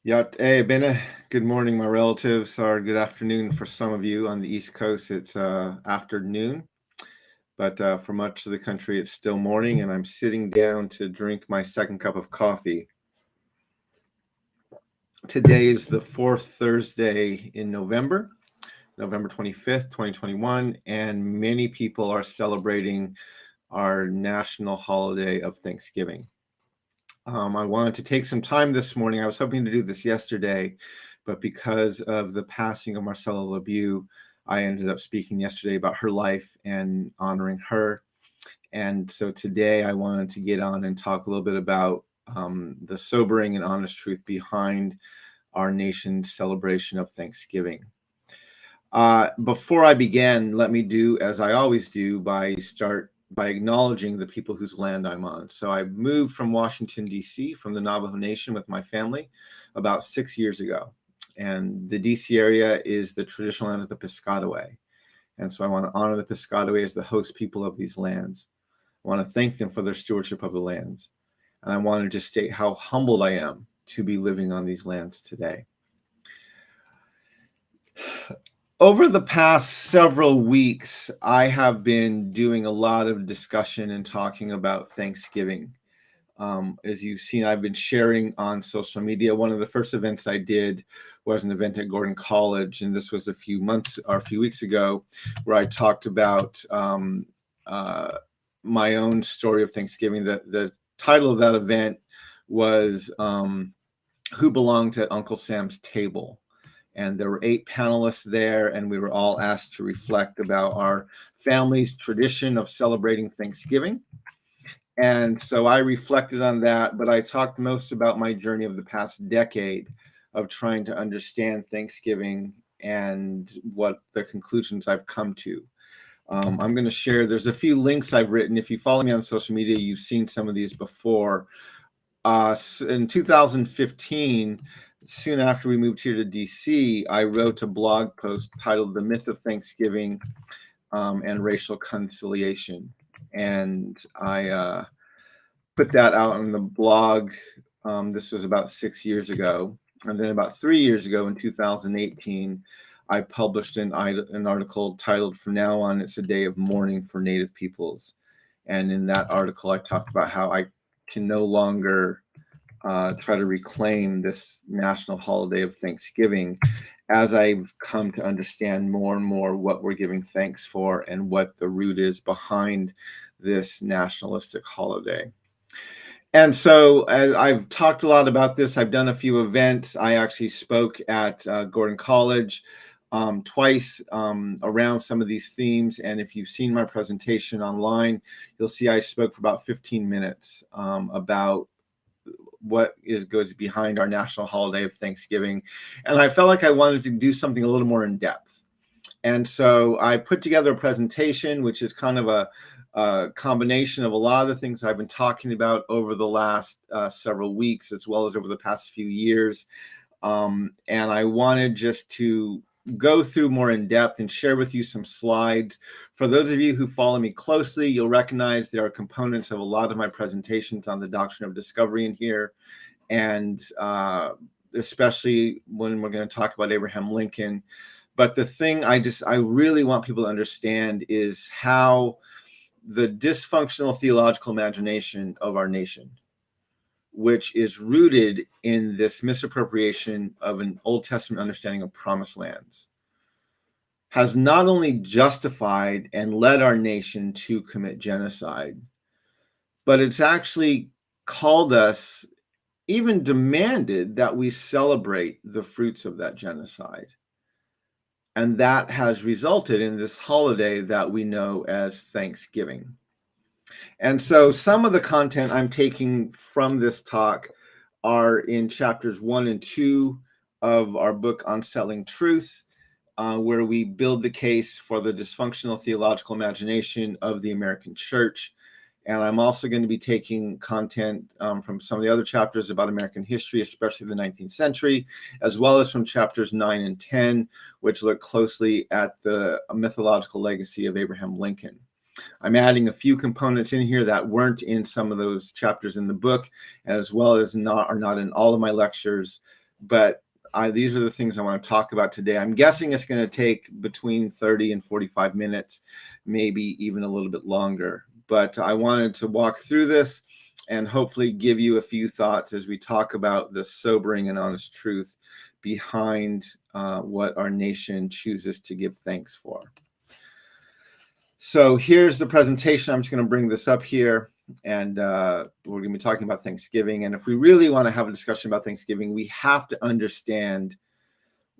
Ja, hey, bene. Good morning, my relatives, or good afternoon for some of you on the East Coast. It's afternoon, but for much of the country, it's still morning, and I'm sitting down to drink my second cup of coffee. Today is the fourth Thursday in November, November 25th, 2021, and many people are celebrating our national holiday of Thanksgiving. I wanted to take some time this morning. I was hoping to do this yesterday, but because of the passing of Marcella LeBeau, I ended up speaking yesterday about her life and honoring her. And so today I wanted to get on and talk a little bit about the sobering and honest truth behind our nation's celebration of Thanksgiving. Before I begin, let me do as I always do by acknowledging the people whose land I'm on. So I moved from Washington, D.C., from the Navajo Nation with my family about 6 years ago. And the D.C. area is the traditional land of the Piscataway. And so I want to honor the Piscataway as the host people of these lands. I want to thank them for their stewardship of the lands. And I want to just state how humbled I am to be living on these lands today. Over the past several weeks, I have been doing a lot of discussion and talking about Thanksgiving. As you've seen, I've been sharing on social media. One of the first events I did was an event at Gordon College, and this was a few weeks ago, where I talked about my own story of Thanksgiving. The title of that event was Who Belonged at Uncle Sam's Table? And there were 8 panelists there, and we were all asked to reflect about our family's tradition of celebrating Thanksgiving. And so I reflected on that, but I talked most about my journey of the past decade of trying to understand Thanksgiving and what the conclusions I've come to. I'm going to share, there's a few links I've written. If you follow me on social media, you've seen some of these before. In 2015, soon after we moved here to DC, I wrote a blog post titled The Myth of Thanksgiving and Racial Conciliation. And I put that out on the blog. This was about 6 years ago. And then about 3 years ago in 2018, I published an article titled From Now On, It's a Day of Mourning for Native Peoples. And in that article, I talked about how I can no longer try to reclaim this national holiday of Thanksgiving as I've come to understand more and more what we're giving thanks for and what the root is behind this nationalistic holiday. And so I've talked a lot about this. I've done a few events. I actually spoke at Gordon College twice around some of these themes. And if you've seen my presentation online, you'll see I spoke for about 15 minutes about what goes behind our national holiday of Thanksgiving. And I felt like I wanted to do something a little more in depth. And so I put together a presentation, which is kind of a combination of a lot of the things I've been talking about over the last several weeks, as well as over the past few years. And I wanted just to go through more in depth and share with you some slides. For those of you who follow me closely, you'll recognize there are components of a lot of my presentations on the doctrine of discovery in here. And especially when we're going to talk about Abraham Lincoln. But the thing I really want people to understand is how the dysfunctional theological imagination of our nation, which is rooted in this misappropriation of an Old Testament understanding of promised lands, has not only justified and led our nation to commit genocide, but it's actually called us, even demanded that we celebrate the fruits of that genocide. And that has resulted in this holiday that we know as Thanksgiving. And so some of the content I'm taking from this talk are in chapters 1 and 2 of our book Unsettling Truth, where we build the case for the dysfunctional theological imagination of the American church. And I'm also going to be taking content from some of the other chapters about American history, especially the 19th century, as well as from chapters 9 and 10, which look closely at the mythological legacy of Abraham Lincoln. I'm adding a few components in here that weren't in some of those chapters in the book, as well as are not in all of my lectures. but these are the things I want to talk about today. I'm guessing it's going to take between 30 and 45 minutes, maybe even a little bit longer. But I wanted to walk through this and hopefully give you a few thoughts as we talk about the sobering and honest truth behind what our nation chooses to give thanks for. So here's the presentation. I'm just going to bring this up here, and we're going to be talking about Thanksgiving. And if we really want to have a discussion about Thanksgiving, we have to understand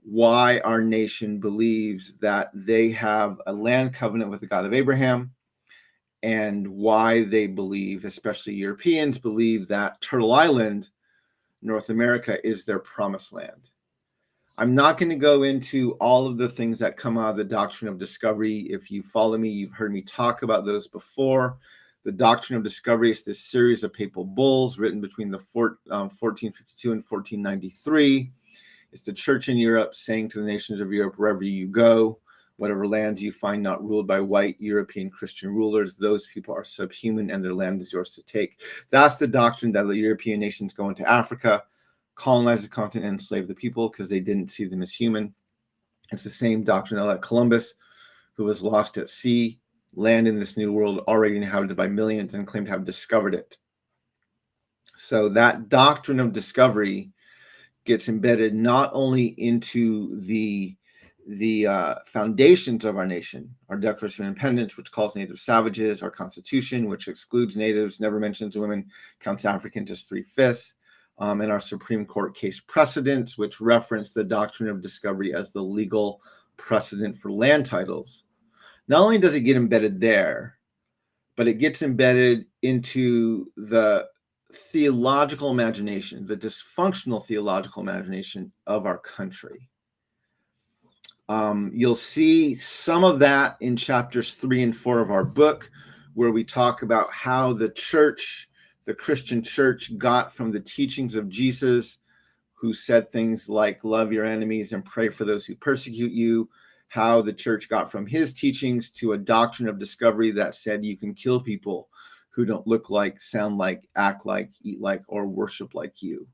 why our nation believes that they have a land covenant with the God of Abraham, and why they believe, especially Europeans, believe that Turtle Island, North America, is their promised land. I'm not going to go into all of the things that come out of the doctrine of discovery. If you follow me, you've heard me talk about those before. The doctrine of discovery is this series of papal bulls written between the 1452 and 1493. It's the church in Europe saying to the nations of Europe, wherever you go, whatever lands you find not ruled by white European Christian rulers, those people are subhuman and their land is yours to take. That's the doctrine that the European nations go into Africa, colonize the continent, and enslave the people because they didn't see them as human. It's the same doctrine that let Columbus, who was lost at sea, land in this new world already inhabited by millions and claimed to have discovered it. So that doctrine of discovery gets embedded not only into the foundations of our nation, our Declaration of Independence, which calls natives savages, our Constitution, which excludes natives, never mentions women, counts Africans as 3/5, and our Supreme Court case precedents, which reference the doctrine of discovery as the legal precedent for land titles. Not only does it get embedded there, but it gets embedded into the theological imagination, the dysfunctional theological imagination of our country. You'll see some of that in chapters 3 and 4 of our book, where we talk about how the church, the Christian church, got from the teachings of Jesus, who said things like, love your enemies and pray for those who persecute you, how the church got from his teachings to a doctrine of discovery that said you can kill people who don't look like, sound like, act like, eat like, or worship like you.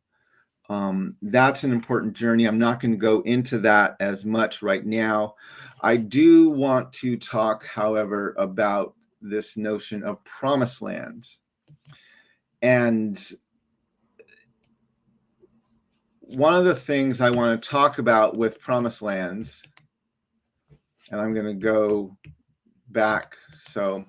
That's an important journey. I'm not going to go into that as much right now. I do want to talk, however, about this notion of promised lands. And one of the things I want to talk about with promised lands, and I'm going to go back. So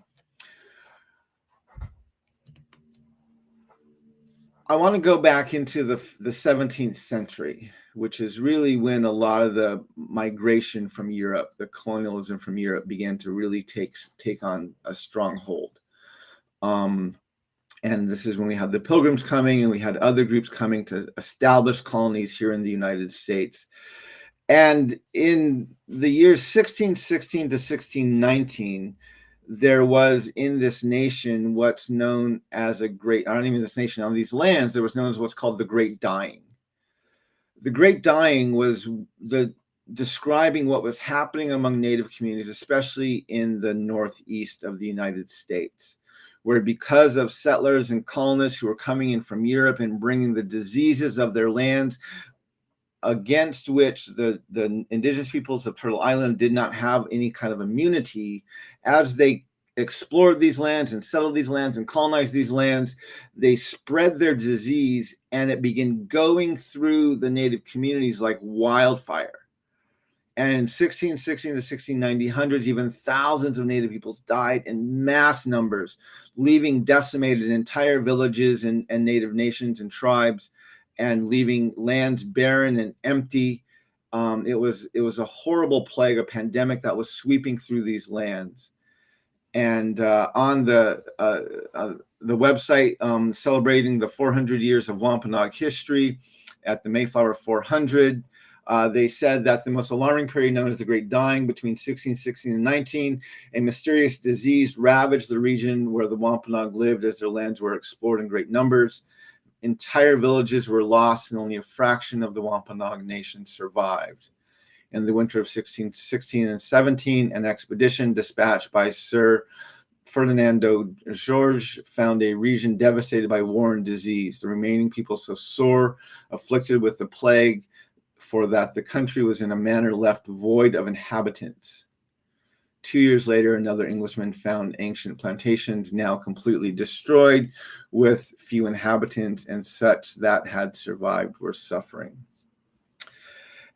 I want to go back into the 17th century, which is really when a lot of the migration from Europe, the colonialism from Europe, began to really take on a strong hold. And this is when we had the Pilgrims coming, and we had other groups coming to establish colonies here in the United States. And in the years 1616 to 1619, there was in this nation what's known as a great, I don't even this nation, on these lands, there was known as what's called the Great Dying. The Great Dying was describing what was happening among Native communities, especially in the northeast of the United States, where because of settlers and colonists who were coming in from Europe and bringing the diseases of their lands, against which the indigenous peoples of Turtle Island did not have any kind of immunity, as they explored these lands and settled these lands and colonized these lands, they spread their disease, and it began going through the native communities like wildfire. And in 1660 to 1690, hundreds, even thousands of native peoples died in mass numbers, leaving decimated entire villages and native nations and tribes, and leaving lands barren and empty. It was a horrible plague, a pandemic that was sweeping through these lands. And on the website celebrating the 400 years of Wampanoag history at the Mayflower 400, they said that the most alarming period, known as the Great Dying, between 1616 and 19, a mysterious disease ravaged the region where the Wampanoag lived as their lands were explored in great numbers. Entire villages were lost, and only a fraction of the Wampanoag nation survived. In the winter of 1616 and 17, an expedition dispatched by Sir Ferdinando George found a region devastated by war and disease, the remaining people so sore, afflicted with the plague, for that the country was in a manner left void of inhabitants. 2 years later, another Englishman found ancient plantations now completely destroyed with few inhabitants, and such that had survived were suffering.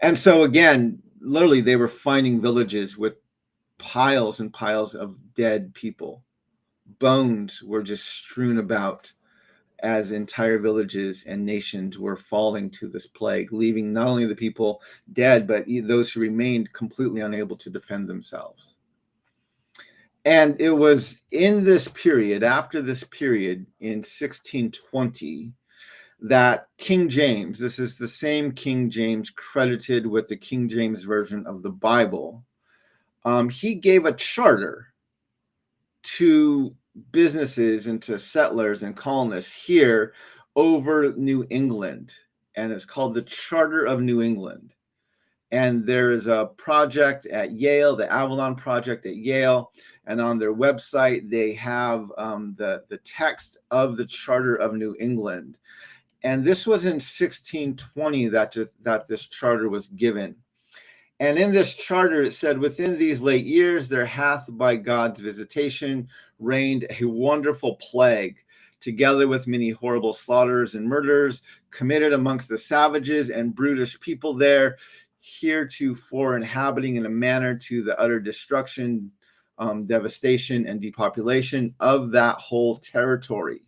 And so again, literally they were finding villages with piles and piles of dead people. Bones were just strewn about as entire villages and nations were falling to this plague, leaving not only the people dead, but those who remained completely unable to defend themselves. And it was in this period, after this period in 1620, that King James, this is the same King James credited with the King James Version of the Bible, he gave a charter to businesses and to settlers and colonists here over New England, and it's called the Charter of New England. And there is a project at Yale, the Avalon Project at Yale, and on their website they have the text of the Charter of New England. And this was in 1620 that this charter was given. And in this charter, it said, within these late years, there hath by God's visitation reigned a wonderful plague, together with many horrible slaughters and murders committed amongst the savages and brutish people there, heretofore inhabiting in a manner to the utter destruction, devastation, and depopulation of that whole territory.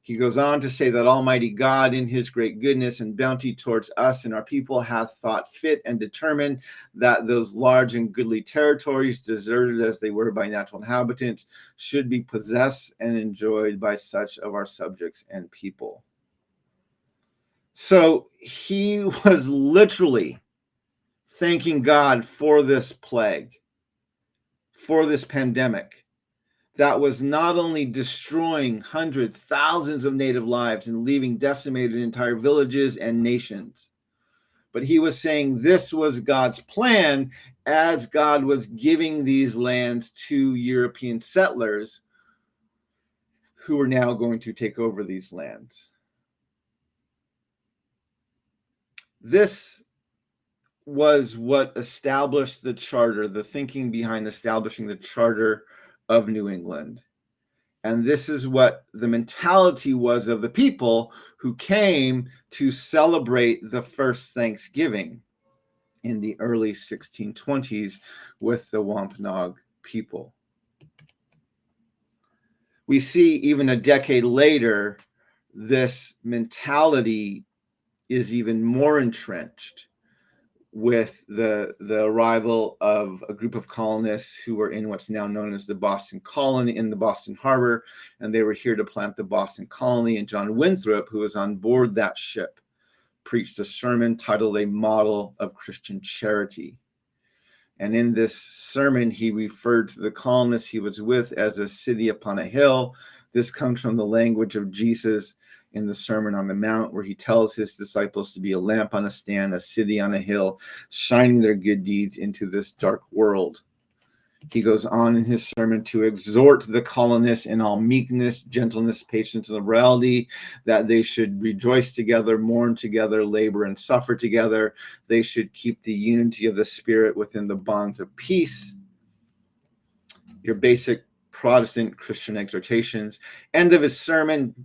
He goes on to say that Almighty God, in his great goodness and bounty towards us and our people, hath thought fit and determined that those large and goodly territories, deserted as they were by natural inhabitants, should be possessed and enjoyed by such of our subjects and people. So he was literally thanking God for this plague, for this pandemic, that was not only destroying hundreds, thousands of native lives and leaving decimated entire villages and nations, but he was saying this was God's plan as God was giving these lands to European settlers who were now going to take over these lands. This was what established the charter, the thinking behind establishing the Charter of New England. And this is what the mentality was of the people who came to celebrate the first Thanksgiving in the early 1620s with the Wampanoag people. We see even a decade later, this mentality is even more entrenched with the arrival of a group of colonists who were in what's now known as the Boston Colony in the Boston Harbor, and they were here to plant the Boston Colony. And John Winthrop, who was on board that ship, preached a sermon titled A Model of Christian Charity. And in this sermon, he referred to the colonists he was with as a city upon a hill. This comes from the language of Jesus in the Sermon on the Mount, where he tells his disciples to be a lamp on a stand, a city on a hill, shining their good deeds into this dark world. He goes on in his sermon to exhort the colonists in all meekness, gentleness, patience, and liberality, that they should rejoice together, mourn together, labor and suffer together. They should keep the unity of the Spirit within the bonds of peace. Your basic Protestant Christian exhortations. End of his sermon,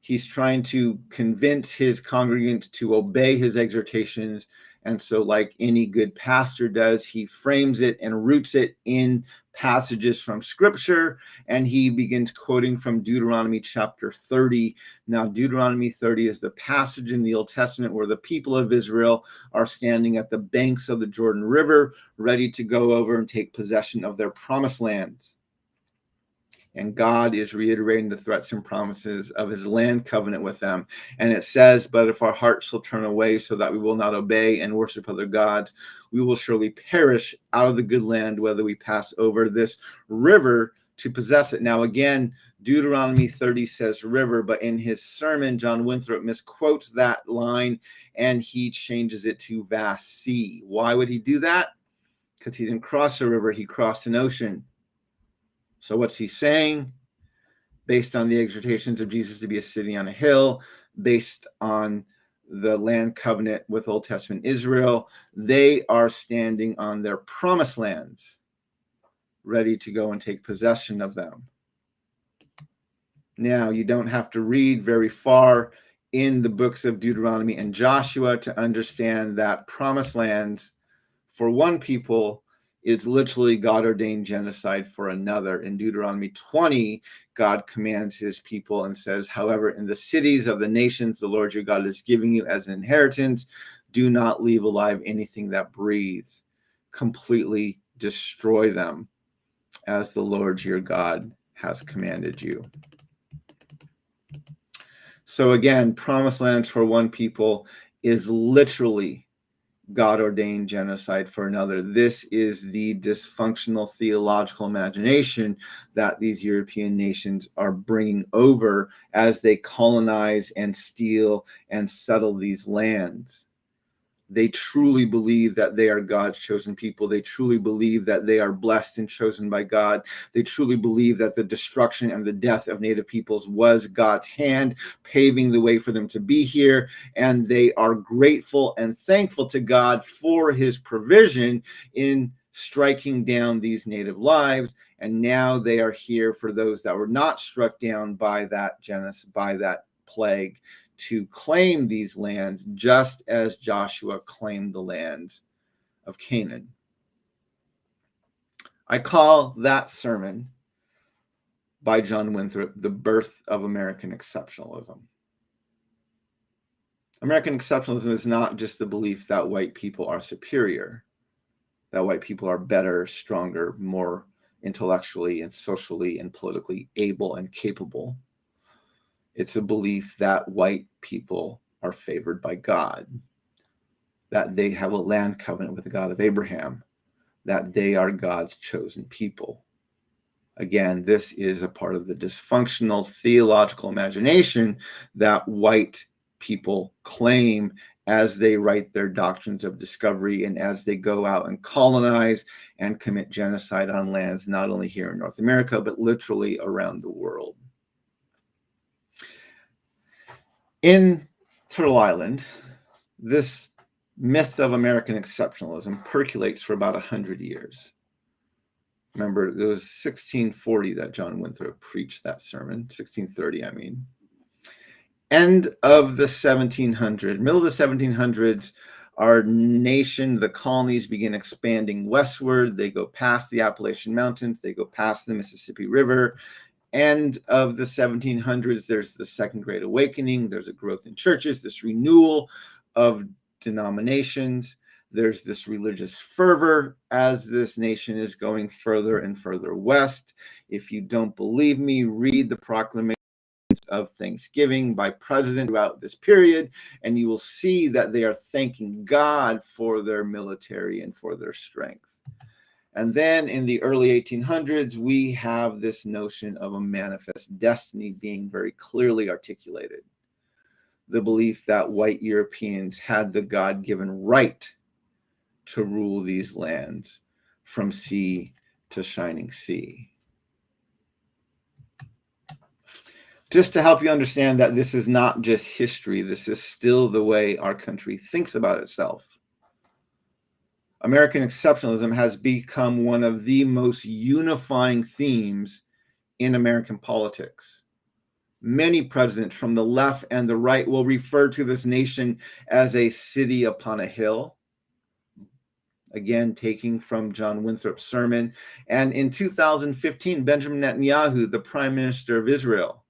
he's trying to convince his congregants to obey his exhortations. And so, like any good pastor does, he frames it and roots it in passages from Scripture. And he begins quoting from Deuteronomy chapter 30. Now, Deuteronomy 30 is the passage in the Old Testament where the people of Israel are standing at the banks of the Jordan River, ready to go over and take possession of their promised lands. And God is reiterating the threats and promises of his land covenant with them. And it says, but if our hearts shall turn away so that we will not obey and worship other gods, we will surely perish out of the good land, whether we pass over this river to possess it. Now, again, Deuteronomy 30 says river, but in his sermon, John Winthrop misquotes that line and he changes it to vast sea. Why would he do that? Because he didn't cross a river, he crossed an ocean. So what's he saying? Based on the exhortations of Jesus to be a city on a hill, based on the land covenant with Old Testament Israel, they are standing on their promised lands, ready to go and take possession of them. Now, you don't have to read very far in the books of Deuteronomy and Joshua to understand that promised lands for one people is literally God-ordained genocide for another. In Deuteronomy 20, God commands his people and says, however, in the cities of the nations the Lord your God is giving you as an inheritance, do not leave alive anything that breathes. Completely destroy them as the Lord your God has commanded you. So again, promised lands for one people is literally God-ordained genocide for another. This is the dysfunctional theological imagination that these European nations are bringing over as they colonize and steal and settle these lands. They truly believe that they are God's chosen people. They truly believe that they are blessed and chosen by God. They truly believe that the destruction and the death of Native peoples was God's hand paving the way for them to be here. And they are grateful and thankful to God for his provision in striking down these Native lives. And now they are here for those that were not struck down by that genocide, by that plague, to claim these lands just as Joshua claimed the lands of Canaan. I call that sermon by John Winthrop the birth of American exceptionalism. American exceptionalism is not just the belief that white people are superior, that white people are better, stronger, more intellectually and socially and politically able and capable. It's a belief that white people are favored by God, that they have a land covenant with the God of Abraham, that they are God's chosen people. Again, this is a part of the dysfunctional theological imagination that white people claim as they write their doctrines of discovery and as they go out and colonize and commit genocide on lands, not only here in North America, but literally around the world. In Turtle Island, this myth of American exceptionalism percolates for about 100 years. Remember, it was 1640 that John Winthrop preached that sermon, 1630, I mean. End of the 1700s, middle of the 1700s, our nation, the colonies begin expanding westward. They go past the Appalachian Mountains. They go past the Mississippi River. End of the 1700s, there's the Second Great Awakening. There's a growth in churches, this renewal of denominations. There's this religious fervor as this nation is going further and further west. If you don't believe me, read the proclamation of Thanksgiving by president throughout this period, and you will see that they are thanking God for their military and for their strength. And then in the early 1800s, we have this notion of a manifest destiny being very clearly articulated. The belief that white Europeans had the God-given right to rule these lands from sea to shining sea. Just to help you understand that this is not just history, this is still the way our country thinks about itself. American exceptionalism has become one of the most unifying themes in American politics. Many presidents from the left and the right will refer to this nation as a city upon a hill. Again, taking from John Winthrop's sermon. And in 2015, Benjamin Netanyahu, the Prime Minister of Israel,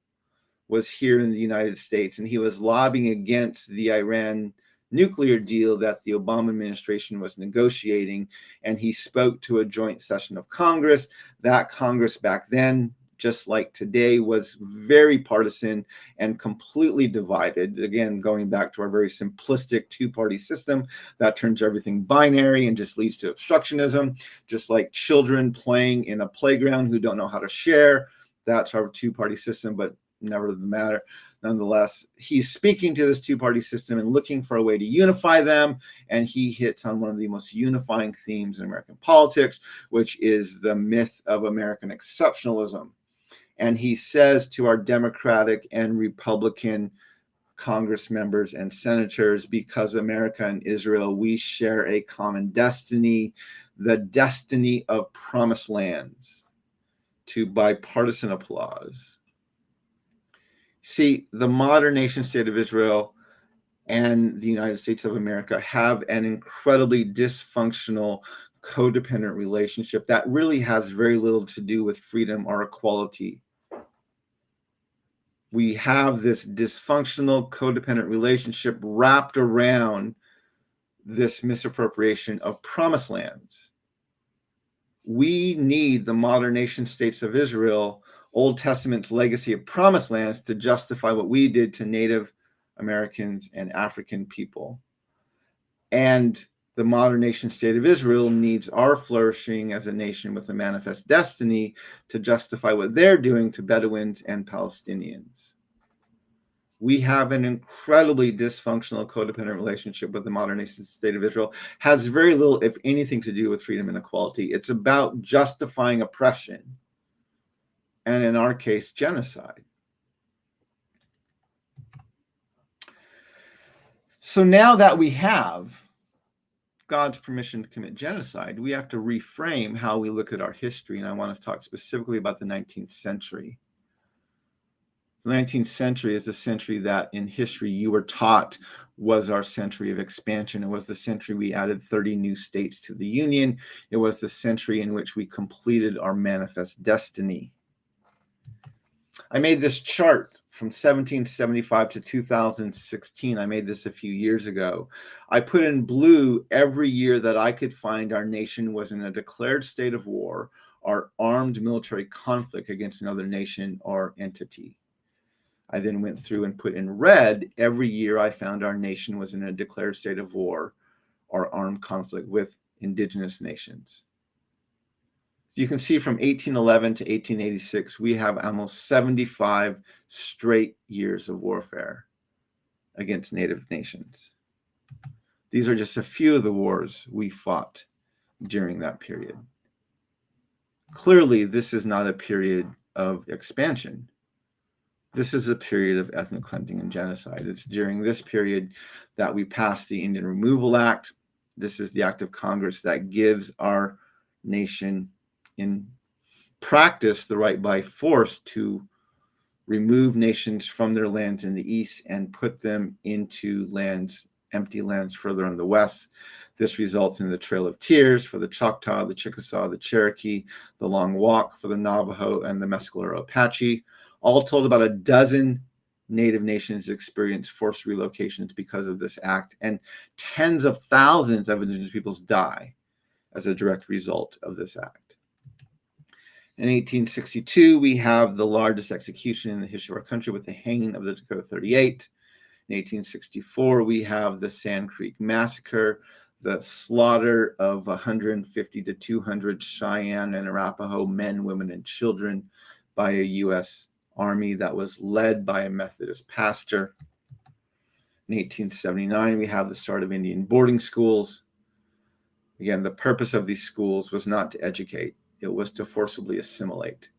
was here in the United States, and he was lobbying against the Iran nuclear deal that the Obama administration was negotiating. And he spoke to a joint session of Congress. That Congress back then, just like today, was very partisan and completely divided. Again, going back to our very simplistic two-party system that turns everything binary and just leads to obstructionism, just like children playing in a playground who don't know how to share. That's our two-party system, but never the matter. nonetheless, he's speaking to this two-party system and looking for a way to unify them. And he hits on one of the most unifying themes in American politics, which is the myth of American exceptionalism. And he says to our Democratic and Republican Congress members and senators, because America and Israel, we share a common destiny, the destiny of promised lands, to bipartisan applause. See, the modern nation state of Israel and the United States of America have an incredibly dysfunctional, codependent relationship that really has very little to do with freedom or equality. We have this dysfunctional, codependent relationship wrapped around this misappropriation of promised lands. We need the modern nation states of Israel, Old Testament's legacy of promised lands, to justify what we did to Native Americans and African people. And the modern nation state of Israel needs our flourishing as a nation with a manifest destiny to justify what they're doing to Bedouins and Palestinians. We have an incredibly dysfunctional, codependent relationship with the modern nation state of Israel. Has very little, if anything, to do with freedom and equality. It's about justifying oppression, and in our case, genocide. So now that we have God's permission to commit genocide, we have to reframe how we look at our history, and I want to talk specifically about the 19th century. The 19th century is the century that in history you were taught was our century of expansion. It was the century we added 30 new states to the Union. It was the century in which we completed our manifest destiny. I made this chart from 1775 to 2016. I made this a few years ago. I put in blue every year that I could find our nation was in a declared state of war or armed military conflict against another nation or entity. I then went through and put in red every year I found our nation was in a declared state of war or armed conflict with indigenous nations. So you can see from 1811 to 1886, we have almost 75 straight years of warfare against Native nations. These are just a few of the wars we fought during that period. Clearly, this is not a period of expansion. This is a period of ethnic cleansing and genocide. It's during this period that we passed the Indian Removal Act. This is the act of Congress that gives our nation in practice the right by force to remove nations from their lands in the east and put them into lands, empty lands further in the west. This results in the Trail of Tears for the Choctaw, the Chickasaw, the Cherokee, the Long Walk for the Navajo, and the Mescalero Apache. All told, about a dozen Native nations experienced forced relocations because of this act, and tens of thousands of indigenous peoples die as a direct result of this act. In 1862, we have the largest execution in the history of our country with the hanging of the Dakota 38. In 1864, we have the Sand Creek Massacre, the slaughter of 150 to 200 Cheyenne and Arapaho men, women, and children by a U.S. Army that was led by a Methodist pastor. In 1879, we have the start of Indian boarding schools. Again, the purpose of these schools was not to educate. It was to forcibly assimilate.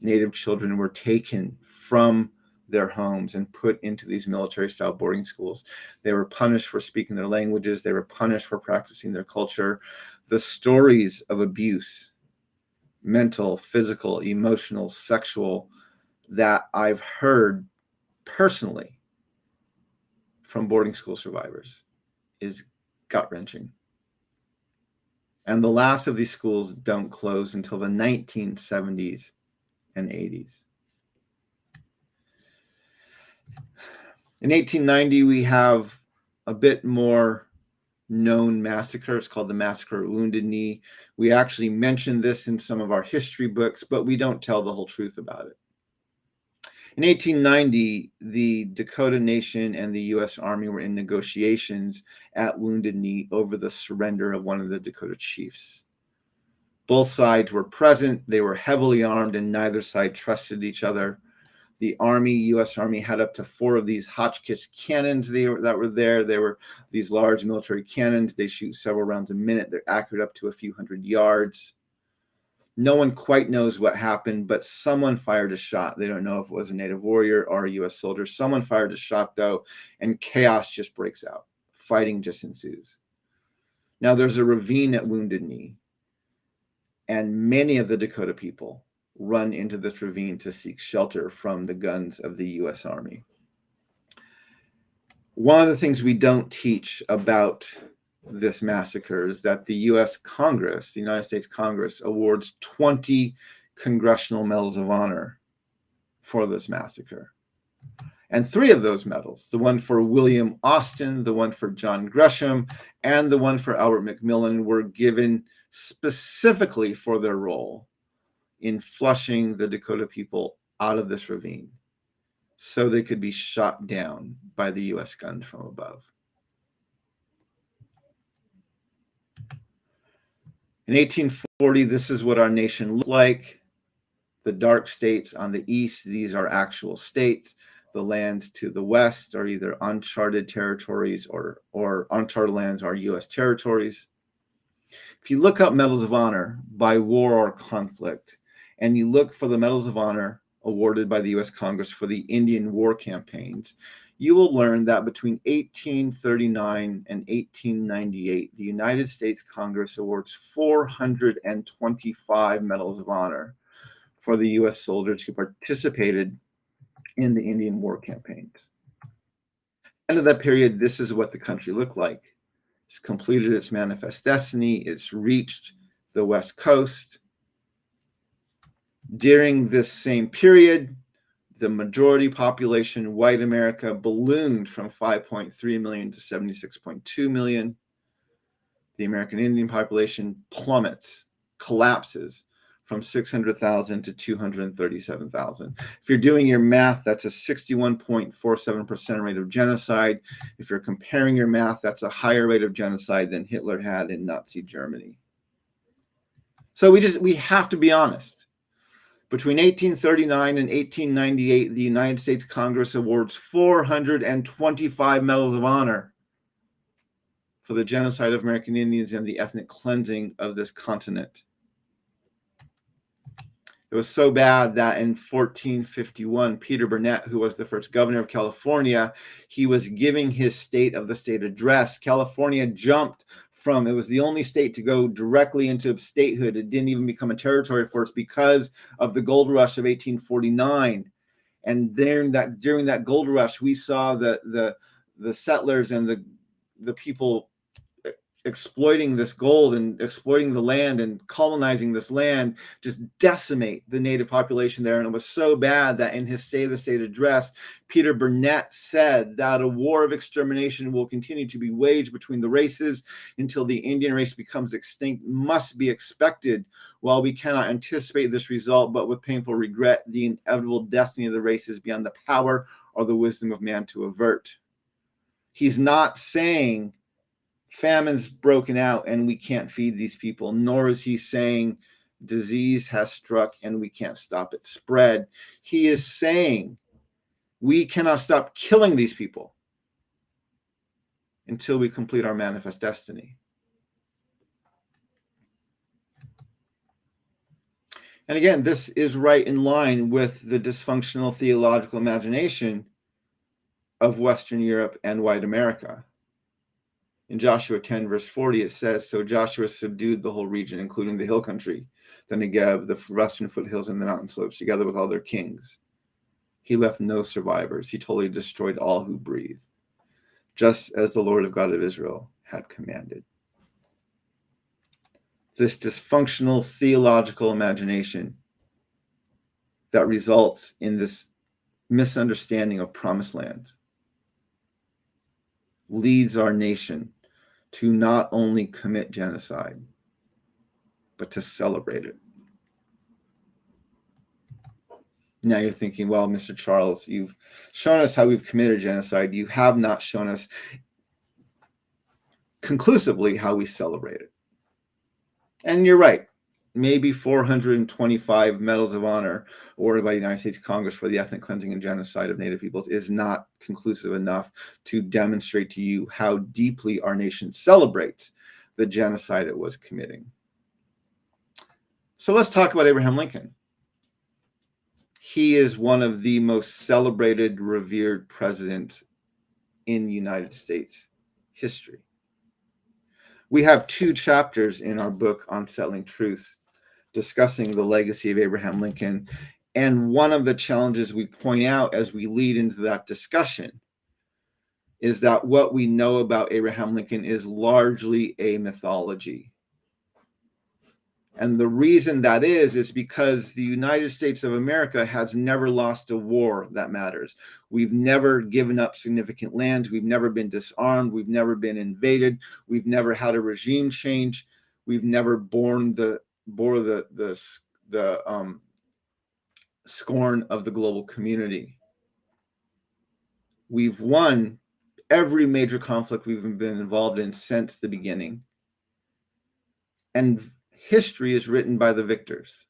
Native children were taken from their homes and put into these military-style boarding schools. They were punished for speaking their languages. They were punished for practicing their culture. The stories of abuse, mental, physical, emotional, sexual, that I've heard personally from boarding school survivors is gut-wrenching. And the last of these schools don't close until the 1970s and 80s. In 1890, we have a bit more known massacre. It's called the Massacre at Wounded Knee. We actually mention this in some of our history books, but we don't tell the whole truth about it. In 1890, the Dakota Nation and the U.S. Army were in negotiations at Wounded Knee over the surrender of one of the Dakota chiefs. Both sides were present. They were heavily armed, and neither side trusted each other. The Army, U.S. Army, had up to 4 of these Hotchkiss cannons that were there. They were these large military cannons. They shoot several rounds a minute. They're accurate up to a few hundred yards. No one quite knows what happened, but someone fired a shot. They don't know if it was a native warrior or a U.S. soldier. Someone fired a shot, though, and chaos just breaks out. Fighting just ensues. Now, there's a ravine at Wounded Knee, and many of the Dakota people run into this ravine to seek shelter from the guns of the U.S. Army. One of the things we don't teach about this massacre is that the U.S. Congress, the United States Congress, awards 20 Congressional Medals of Honor for this massacre. And 3 of those medals, the one for William Austin, the one for John Gresham, and the one for Albert McMillan, were given specifically for their role in flushing the Dakota people out of this ravine so they could be shot down by the U.S. guns from above. In 1840, this is what our nation looked like. The dark states on the east, these are actual states. The lands to the west are either uncharted territories or uncharted lands are U.S. territories. If you look up Medals of Honor by war or conflict, and you look for the Medals of Honor awarded by the U.S. Congress for the Indian War campaigns, you will learn that between 1839 and 1898, the United States Congress awards 425 Medals of Honor for the U.S. soldiers who participated in the Indian War campaigns. At the end of that period, this is what the country looked like. It's completed its manifest destiny. It's reached the West Coast. During this same period, the majority population, white America, ballooned from 5.3 million to 76.2 million. The American Indian population plummets, collapses from 600,000 to 237,000. If you're doing your math, that's a 61.47% rate of genocide. If you're comparing your math, that's a higher rate of genocide than Hitler had in Nazi Germany. So we have to be honest. Between 1839 and 1898, the United States Congress awards 425 Medals of Honor for the genocide of American Indians and the ethnic cleansing of this continent. It was so bad that in 1451, Peter Burnett, who was the first governor of California, he was giving his State of the State address. California jumped from, it was the only state to go directly into statehood. It didn't even become a territory for us because of the gold rush of 1849. And during that gold rush, we saw the settlers and the people exploiting this gold and exploiting the land and colonizing this land, just decimate the native population there. And it was so bad that in his State of the State address, Peter Burnett said that a war of extermination will continue to be waged between the races until the Indian race becomes extinct must be expected. While we cannot anticipate this result, but with painful regret, the inevitable destiny of the race is beyond the power or the wisdom of man to avert. He's not saying famine's broken out and we can't feed these people, nor is he saying disease has struck and we can't stop its spread. He is saying we cannot stop killing these people until we complete our manifest destiny. And again, this is right in line with the dysfunctional theological imagination of Western Europe and white America. In Joshua 10, verse 40, it says, "So Joshua subdued the whole region, including the hill country, the Negev, the western foothills, and the mountain slopes, together with all their kings. He left no survivors. He totally destroyed all who breathed, just as the Lord of God of Israel had commanded." This dysfunctional theological imagination that results in this misunderstanding of promised land leads our nation to not only commit genocide, but to celebrate it. Now you're thinking, well, Mr. Charles, you've shown us how we've committed genocide. You have not shown us conclusively how we celebrate it. And you're right. maybe 425 medals of honor awarded by the United States Congress for the ethnic cleansing and genocide of Native peoples is not conclusive enough to demonstrate to you how deeply our nation celebrates the genocide it was committing. So let's talk about Abraham Lincoln. He is one of the most celebrated, revered presidents in United States history. We have 2 chapters in our book Unsettling Truth discussing the legacy of Abraham Lincoln. And one of the challenges we point out as we lead into that discussion is that what we know about Abraham Lincoln is largely a mythology. And the reason that is because the United States of America has never lost a war that matters. We've never given up significant lands. We've never been disarmed. We've never been invaded. We've never had a regime change. We've never bore the scorn of the global community. We've won every major conflict we've been involved in since the beginning. And history is written by the victors.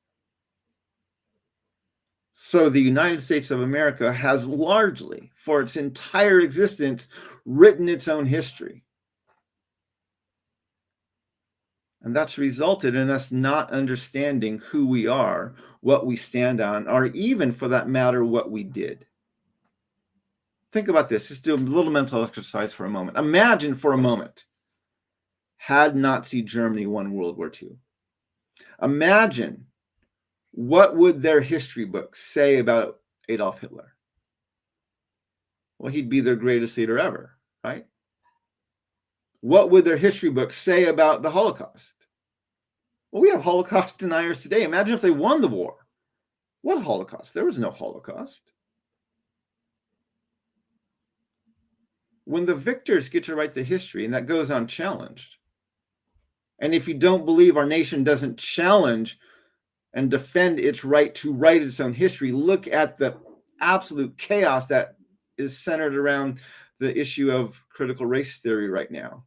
So the United States of America has largely, for its entire existence, written its own history. And that's resulted in us not understanding who we are, what we stand on, or even, for that matter, what we did. Think about this. Just do a little mental exercise for a moment. Imagine for a moment, had Nazi Germany won World War II. Imagine, what would their history books say about Adolf Hitler? Well, he'd be their greatest leader ever, right? What would their history books say about the Holocaust? Well, we have Holocaust deniers today. Imagine if they won the war. What Holocaust? There was no Holocaust. When the victors get to write the history, and that goes unchallenged, and if you don't believe our nation doesn't challenge and defend its right to write its own history, look at the absolute chaos that is centered around the issue of critical race theory right now.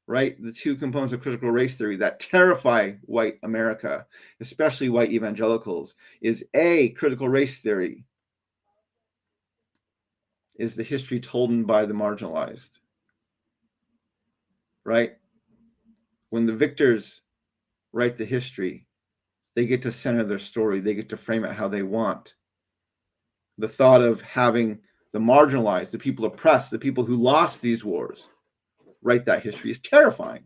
Right? The 2 components of critical race theory that terrify white America, especially white evangelicals, is A, critical race theory is the history told by the marginalized. Right? When the victors write the history, they get to center their story. They get to frame it how they want. The thought of having the marginalized, the people oppressed, the people who lost these wars, write that history is terrifying,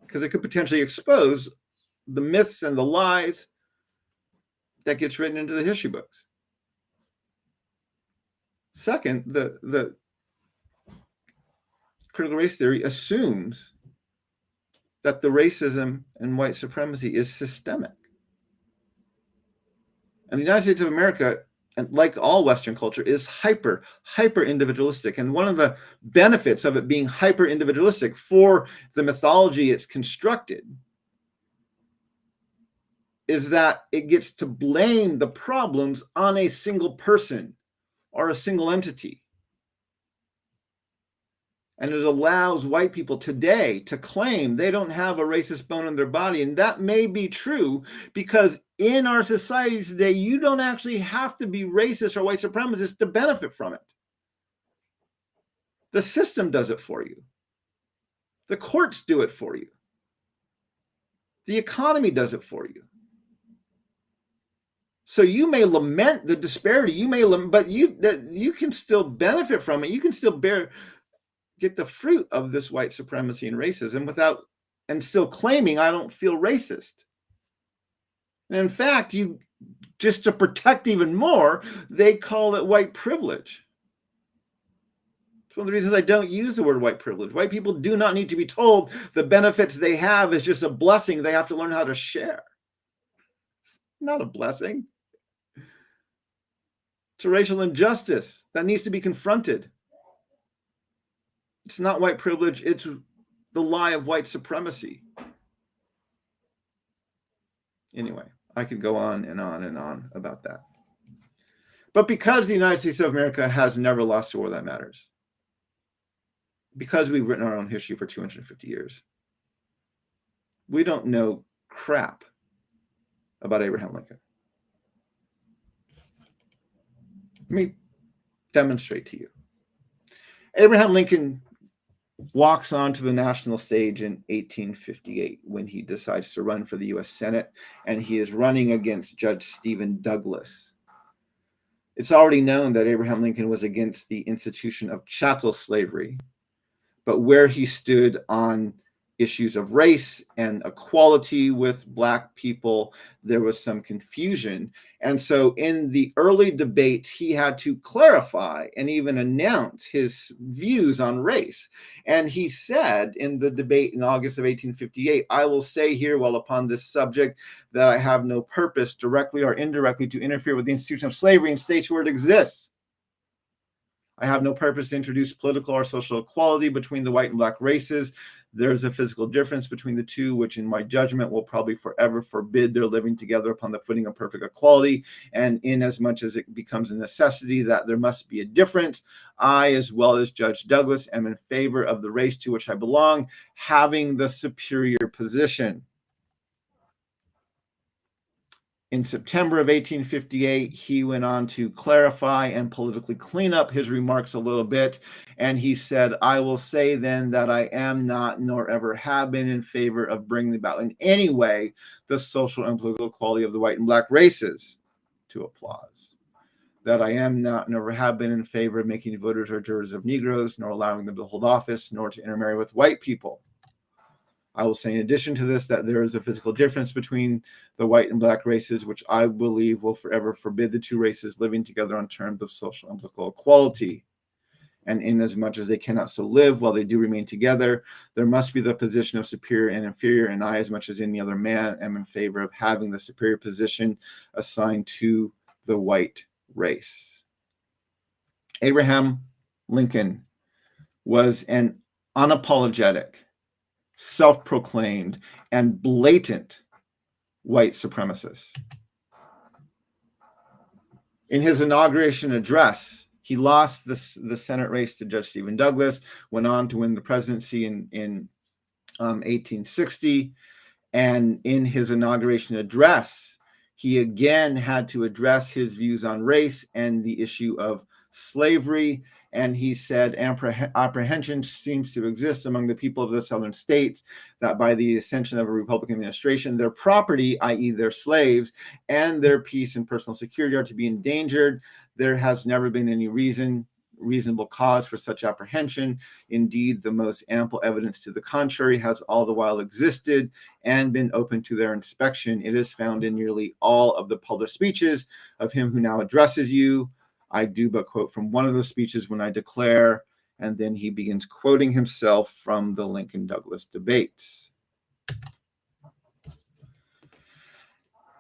because it could potentially expose the myths and the lies that gets written into the history books. Second, the critical race theory assumes that the racism and white supremacy is systemic. And the United States of America, and like all Western culture, is hyper individualistic. And one of the benefits of it being hyper individualistic for the mythology it's constructed is that it gets to blame the problems on a single person or a single entity. And it allows white people today to claim they don't have a racist bone in their body. And that may be true, because in our society today, you don't actually have to be racist or white supremacist to benefit from it. The system does it for you. The courts do it for you. The economy does it for you. So you may lament the disparity, but you can still benefit from it. You can still get the fruit of this white supremacy and racism and still claiming I don't feel racist. And in fact, just to protect even more, they call it white privilege. It's one of the reasons I don't use the word white privilege. White people do not need to be told the benefits they have is just a blessing they have to learn how to share. It's not a blessing. It's a racial injustice that needs to be confronted. It's not white privilege, it's the lie of white supremacy. Anyway, I could go on and on and on about that. But because the United States of America has never lost a war that matters, because we've written our own history for 250 years, we don't know crap about Abraham Lincoln. Let me demonstrate to you. Abraham Lincoln walks onto the national stage in 1858 when he decides to run for the U.S. Senate, and he is running against Judge Stephen Douglas. It's already known that Abraham Lincoln was against the institution of chattel slavery, but where he stood on issues of race and equality with Black people, there was some confusion. And so in the early debates, he had to clarify and even announce his views on race. And he said in the debate in August of 1858, "I will say here, while upon this subject, that I have no purpose, directly or indirectly, to interfere with the institution of slavery in states where it exists. I have no purpose to introduce political or social equality between the white and Black races. There's a physical difference between the two, which in my judgment will probably forever forbid their living together upon the footing of perfect equality. And inasmuch as it becomes a necessity that there must be a difference, I, as well as Judge Douglas, am in favor of the race to which I belong, having the superior position." In September of 1858, he went on to clarify and politically clean up his remarks a little bit. And he said, "I will say then that I am not, nor ever have been, in favor of bringing about in any way the social and political equality of the white and Black races," to applause. "That I am not, never have been, in favor of making voters or jurors of Negroes, nor allowing them to hold office, nor to intermarry with white people. I will say in addition to this that there is a physical difference between the white and Black races, which I believe will forever forbid the two races living together on terms of social and political equality. And inasmuch as they cannot so live while they do remain together, there must be the position of superior and inferior, and I, as much as any other man, am in favor of having the superior position assigned to the white race." Abraham Lincoln was an unapologetic, self-proclaimed, and blatant white supremacist. In his inauguration address, he lost the Senate race to Judge Stephen Douglas, went on to win the presidency in 1860, and in his inauguration address, he again had to address his views on race and the issue of slavery. And he said, "Apprehension seems to exist among the people of the southern states that by the ascension of a Republican administration, their property, i.e. their slaves, and their peace and personal security are to be endangered. There has never been any reasonable cause for such apprehension. Indeed, the most ample evidence to the contrary has all the while existed and been open to their inspection. It is found in nearly all of the public speeches of him who now addresses you. I do but quote from one of those speeches when I declare," and then he begins quoting himself from the Lincoln-Douglas debates.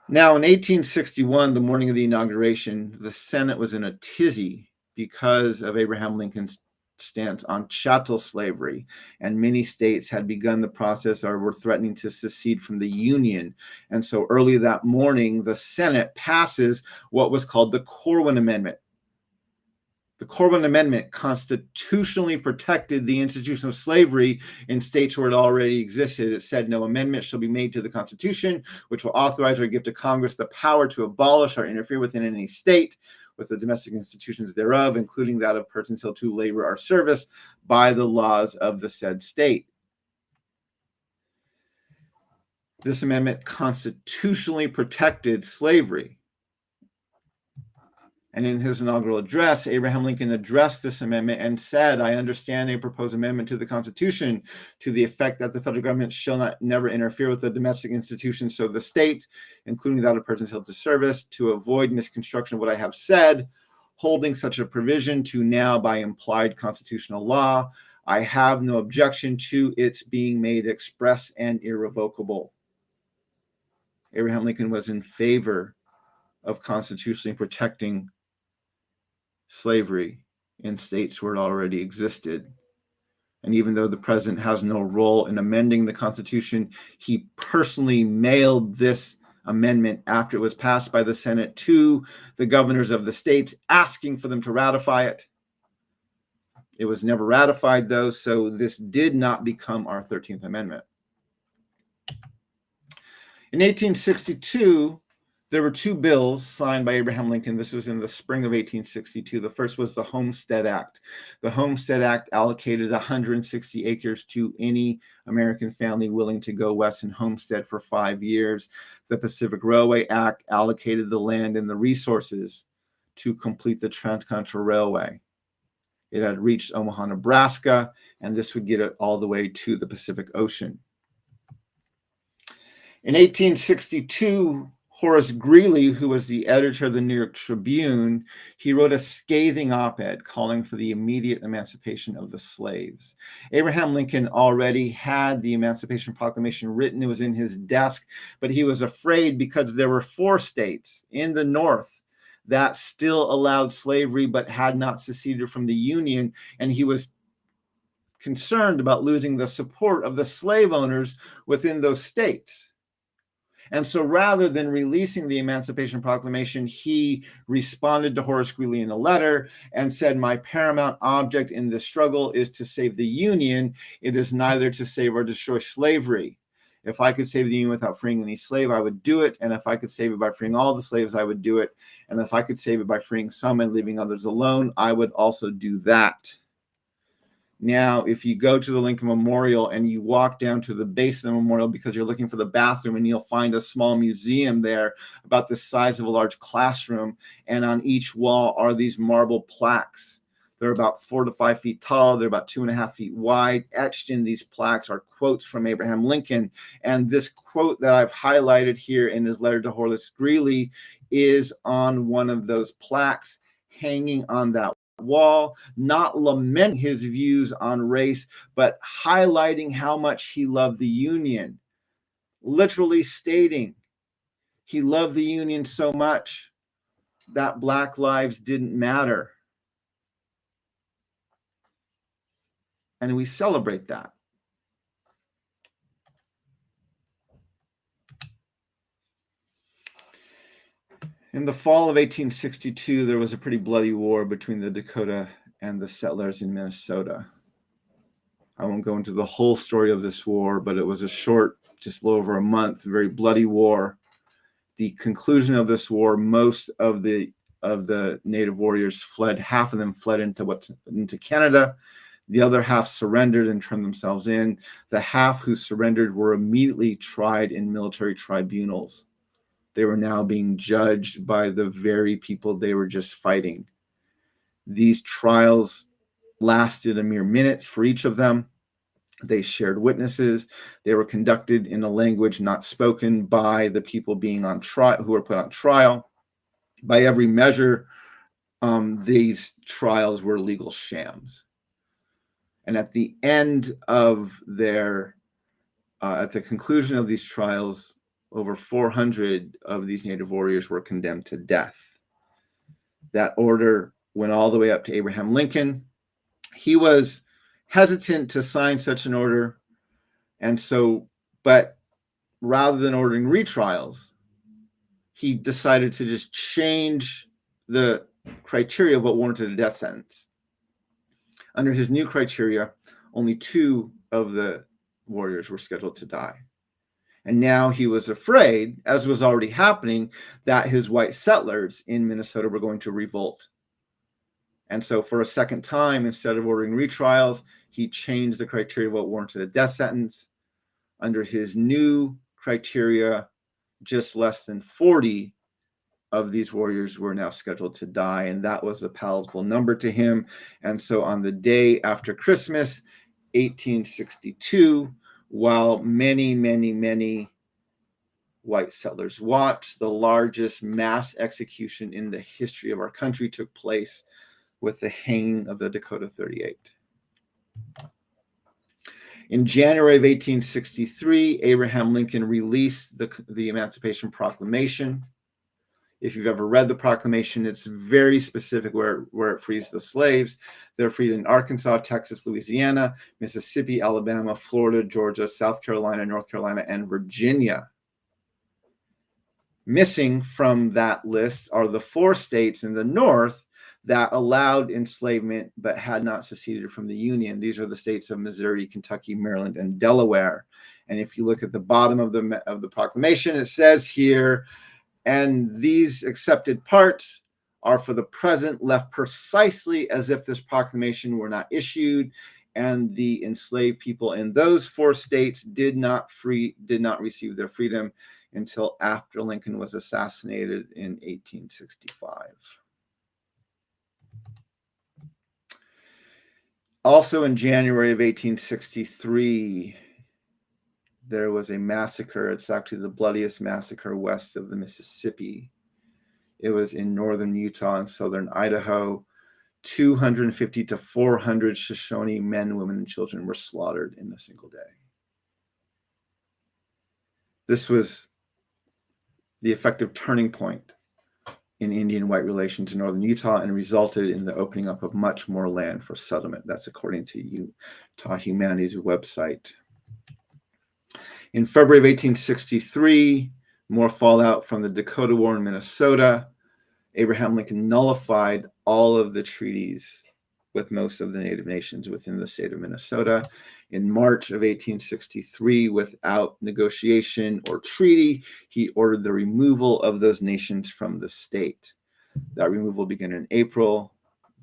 Now, in 1861, the morning of the inauguration, the Senate was in a tizzy because of Abraham Lincoln's stance on chattel slavery, and many states had begun the process or were threatening to secede from the Union. And so early that morning, the Senate passes what was called the Corwin Amendment. The Corwin Amendment constitutionally protected the institution of slavery in states where it already existed. It said no amendment shall be made to the Constitution which will authorize or give to Congress the power to abolish or interfere within any state with the domestic institutions thereof, including that of persons held to labor or service by the laws of the said state. This amendment constitutionally protected slavery. And in his inaugural address, Abraham Lincoln addressed this amendment and said, "I understand a proposed amendment to the Constitution to the effect that the federal government shall never interfere with the domestic institutions of the state, including that of persons held to service, to avoid misconstruction of what I have said, holding such a provision to now by implied constitutional law, I have no objection to its being made express and irrevocable." Abraham Lincoln was in favor of constitutionally protecting slavery in states where it already existed. And even though the president has no role in amending the Constitution, he personally mailed this amendment after it was passed by the Senate to the governors of the states, asking for them to ratify it. It was never ratified, though, so this did not become our 13th Amendment. In 1862, there were two bills signed by Abraham Lincoln. This was in the spring of 1862. The first was the Homestead Act. The Homestead Act allocated 160 acres to any American family willing to go west and homestead for 5 years. The Pacific Railway Act allocated the land and the resources to complete the Transcontinental Railway. It had reached Omaha, Nebraska, and this would get it all the way to the Pacific Ocean. In 1862, Horace Greeley, who was the editor of the New York Tribune, he wrote a scathing op-ed calling for the immediate emancipation of the slaves. Abraham Lincoln already had the Emancipation Proclamation written. It was in his desk, but he was afraid because there were 4 states in the North that still allowed slavery but had not seceded from the Union, and he was concerned about losing the support of the slave owners within those states. And so rather than releasing the Emancipation Proclamation, he responded to Horace Greeley in a letter and said, "My paramount object in this struggle is to save the Union. It is neither to save or destroy slavery. If I could save the Union without freeing any slave, I would do it. And if I could save it by freeing all the slaves, I would do it. And if I could save it by freeing some and leaving others alone, I would also do that." Now, if you go to the Lincoln Memorial and you walk down to the base of the memorial because you're looking for the bathroom, and you'll find a small museum there about the size of a large classroom. And on each wall are these marble plaques. They're about 4 to 5 feet tall. They're about 2.5 feet wide. Etched in these plaques are quotes from Abraham Lincoln. And this quote that I've highlighted here in his letter to Horace Greeley is on one of those plaques hanging on that wall, not lamenting his views on race, but highlighting how much he loved the Union, literally stating he loved the Union so much that Black lives didn't matter. And we celebrate that. In the fall of 1862, there was a pretty bloody war between the Dakota and the settlers in Minnesota. I won't go into the whole story of this war, but it was a short, just a little over a month, very bloody war. The conclusion of this war, most of the native warriors fled. Half of them fled into Canada. The other half surrendered and turned themselves in. The half who surrendered were immediately tried in military tribunals. They were now being judged by the very people they were just fighting. These trials lasted a mere minute for each of them. They shared witnesses. They were conducted in a language not spoken by the people being on trial, who were put on trial. By every measure, these trials were legal shams. And at the end of at the conclusion of these trials, over 400 of these native warriors were condemned to death. That order went all the way up to Abraham Lincoln. He was hesitant to sign such an order, but rather than ordering retrials, he decided to just change the criteria of what warranted a death sentence. Under his new criteria, only 2 of the warriors were scheduled to die. And now he was afraid, as was already happening, that his white settlers in Minnesota were going to revolt. And so for a second time, instead of ordering retrials, he changed the criteria of what warranted a death sentence. Under his new criteria, just less than 40 of these warriors were now scheduled to die, and that was a palatable number to him. And so on the day after Christmas, 1862, while many, many, many white settlers watched, the largest mass execution in the history of our country took place with the hanging of the Dakota 38. In January of 1863, Abraham Lincoln released the Emancipation Proclamation. If you've ever read the proclamation, it's very specific where it frees the slaves. They're freed in Arkansas, Texas, Louisiana, Mississippi, Alabama, Florida, Georgia, South Carolina, North Carolina, and Virginia. Missing from that list are the 4 states in the North that allowed enslavement but had not seceded from the Union. These are the states of Missouri, Kentucky, Maryland, and Delaware. And if you look at the bottom of the proclamation, it says here, and these accepted parts are for the present left precisely as if this proclamation were not issued, and the enslaved people in those 4 states did not receive their freedom until after Lincoln was assassinated in 1865. Also in January of 1863, there was a massacre. It's actually the bloodiest massacre west of the Mississippi. It was in northern Utah and southern Idaho. 250 to 400 Shoshone men, women, and children were slaughtered in a single day. This was the effective turning point in Indian-white relations in northern Utah and resulted in the opening up of much more land for settlement. That's according to Utah Humanity's website. In February of 1863, more fallout from the Dakota War in Minnesota. Abraham Lincoln nullified all of the treaties with most of the Native nations within the state of Minnesota. In March of 1863, without negotiation or treaty, he ordered the removal of those nations from the state. That removal began in April.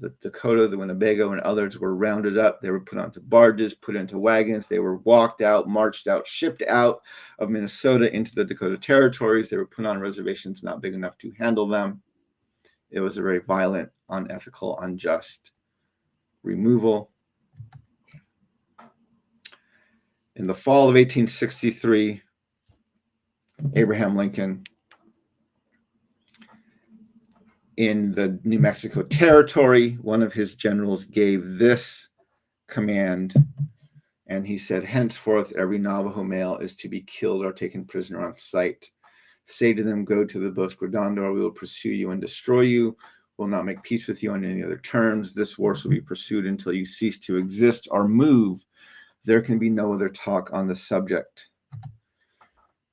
The Dakota, the Winnebago, and others were rounded up. They were put onto barges, put into wagons. They were walked out, marched out, shipped out of Minnesota into the Dakota territories. They were put on reservations not big enough to handle them. It was a very violent, unethical, unjust removal. In the fall of 1863, Abraham Lincoln, in the New Mexico territory, one of his generals gave this command, and he said, henceforth, every Navajo male is to be killed or taken prisoner on sight. Say to them, go to the Bosque Redondo, or we will pursue you and destroy you. Will not make peace with you on any other terms. This war shall be pursued until you cease to exist or move. There can be no other talk on the subject.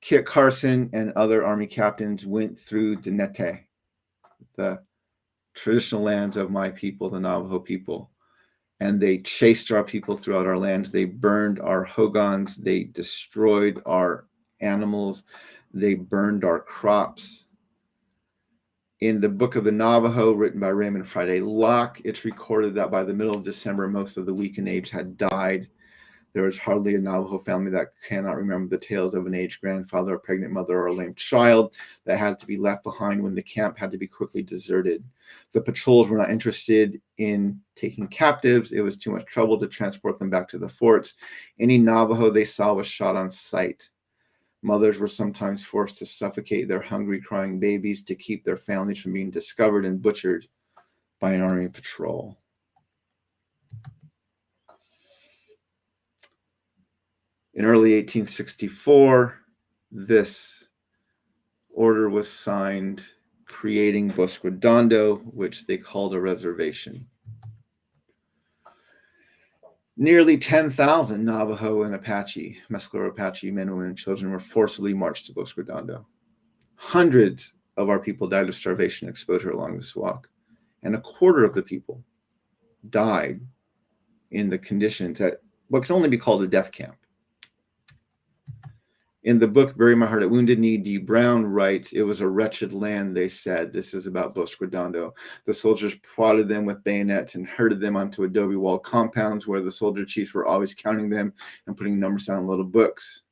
Kit Carson and other army captains went through Denete, the traditional lands of my people, the Navajo people, and they chased our people throughout our lands. They burned our hogans. They destroyed our animals. They burned our crops. In the Book of the Navajo, written by Raymond Friday Locke, it's recorded that by the middle of December, most of the weak and aged had died. There was hardly a Navajo family that cannot remember the tales of an aged grandfather, a pregnant mother, or a lame child that had to be left behind when the camp had to be quickly deserted. The patrols were not interested in taking captives. It was too much trouble to transport them back to the forts. Any Navajo they saw was shot on sight. Mothers were sometimes forced to suffocate their hungry, crying babies to keep their families from being discovered and butchered by an army patrol. In early 1864, this order was signed creating Bosque Redondo, which they called a reservation. Nearly 10,000 Navajo and Apache, Mescalero Apache men, women, and children were forcibly marched to Bosque Redondo. Hundreds of our people died of starvation and exposure along this walk, and a quarter of the people died in the conditions at what can only be called a death camp. In the book, Bury My Heart at Wounded Knee, D. Brown writes, it was a wretched land, they said. This is about Bosque Redondo. The soldiers prodded them with bayonets and herded them onto adobe walled compounds where the soldier chiefs were always counting them and putting numbers down in little books.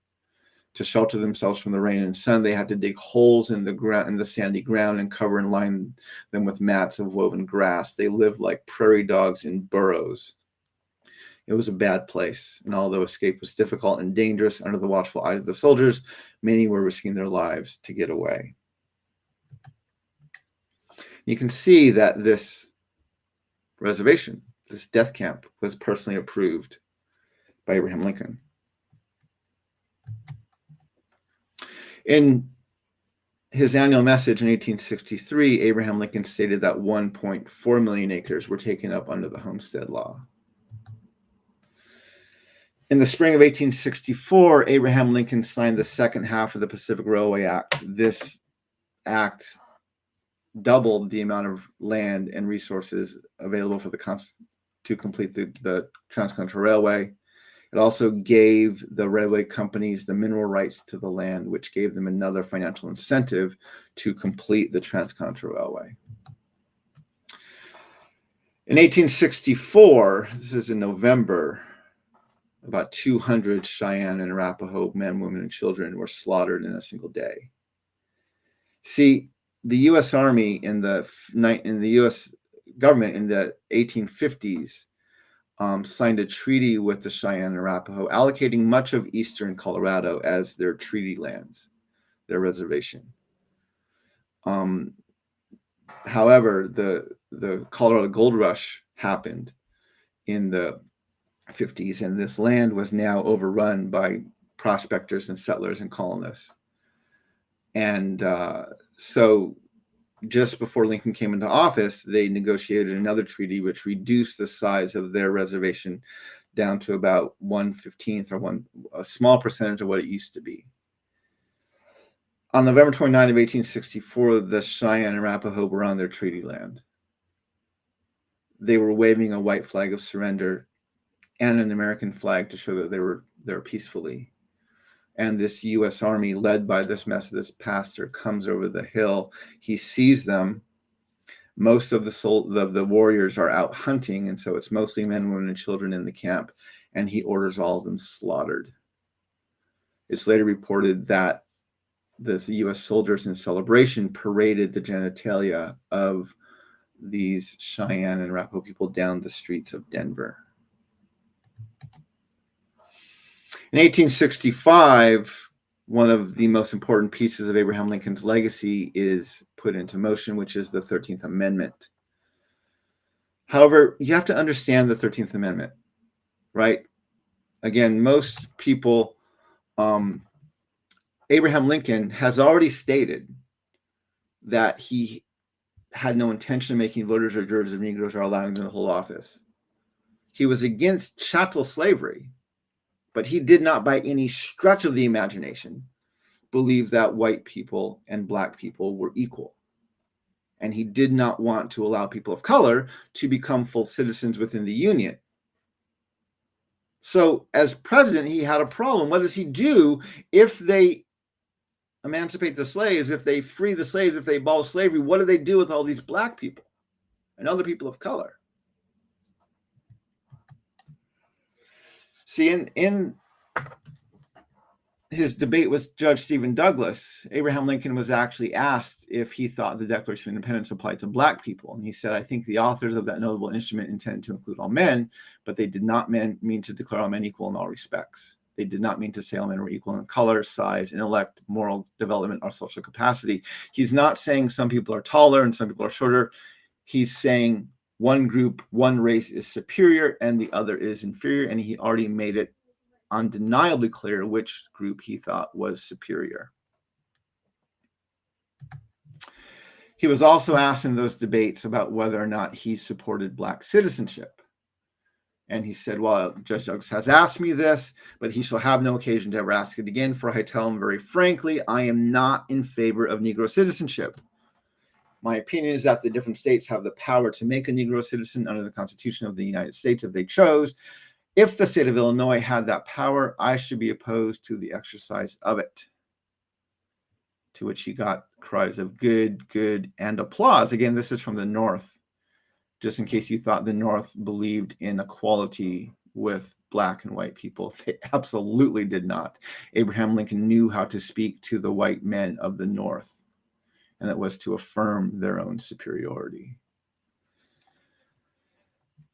To shelter themselves from the rain and sun, they had to dig holes in the ground, in the sandy ground, and cover and line them with mats of woven grass. They lived like prairie dogs in burrows. It was a bad place, and although escape was difficult and dangerous under the watchful eyes of the soldiers, many were risking their lives to get away. You can see that this reservation, this death camp, was personally approved by Abraham Lincoln. In his annual message in 1863, Abraham Lincoln stated that 1.4 million acres were taken up under the Homestead Law. In the spring of 1864, Abraham Lincoln signed the second half of the Pacific Railway Act. This act doubled the amount of land and resources available for to complete the Transcontinental Railway. It also gave the railway companies the mineral rights to the land, which gave them another financial incentive to complete the transcontinental railway. In 1864, this is in November, about 200 Cheyenne and Arapaho men, women, and children were slaughtered in a single day. See, the U.S. Army in the U.S. government in the 1850s signed a treaty with the Cheyenne and Arapaho, allocating much of eastern Colorado as their treaty lands, their reservation. However, the Colorado Gold Rush happened in the 50s, and this land was now overrun by prospectors and settlers and colonists. And so just before Lincoln came into office, they negotiated another treaty which reduced the size of their reservation down to about 1/15 or a small percentage of what it used to be. On November 29 of 1864, the Cheyenne and Arapaho were on their treaty land. They were waving a white flag of surrender and an American flag to show that they were there peacefully. And this U.S. Army, led by this Methodist pastor, comes over the hill. He sees them. Most of the warriors are out hunting, and so it's mostly men, women, and children in the camp, and he orders all of them slaughtered. It's later reported that the U.S. soldiers in celebration paraded the genitalia of these Cheyenne and Arapaho people down the streets of Denver. In 1865, one of the most important pieces of Abraham Lincoln's legacy is put into motion, which is the 13th Amendment. However, you have to understand the 13th Amendment, right? Again, most people, Abraham Lincoln has already stated that he had no intention of making voters or jurors of Negroes or allowing them to hold office. He was against chattel slavery, but he did not by any stretch of the imagination believe that white people and black people were equal. And he did not want to allow people of color to become full citizens within the Union. So as president, he had a problem. What does he do if they emancipate the slaves, if they free the slaves, if they abolish slavery? What do they do with all these black people and other people of color? See, in his debate with Judge Stephen Douglas, Abraham Lincoln was actually asked if he thought the Declaration of Independence applied to black people. And he said, I think the authors of that notable instrument intended to include all men, but they did not mean to declare all men equal in all respects. They did not mean to say all men were equal in color, size, intellect, moral development, or social capacity. He's not saying some people are taller and some people are shorter. He's saying one group, one race is superior and the other is inferior. And he already made it undeniably clear which group he thought was superior. He was also asked in those debates about whether or not he supported black citizenship. And he said, well, Judge Douglas has asked me this, but he shall have no occasion to ever ask it again, for I tell him very frankly, I am not in favor of Negro citizenship. My opinion is that the different states have the power to make a Negro citizen under the Constitution of the United States if they chose. If the state of Illinois had that power, I should be opposed to the exercise of it. To which he got cries of good, good, and applause. Again, this is from the North, just in case you thought the North believed in equality with black and white people. They absolutely did not. Abraham Lincoln knew how to speak to the white men of the North, and it was to affirm their own superiority.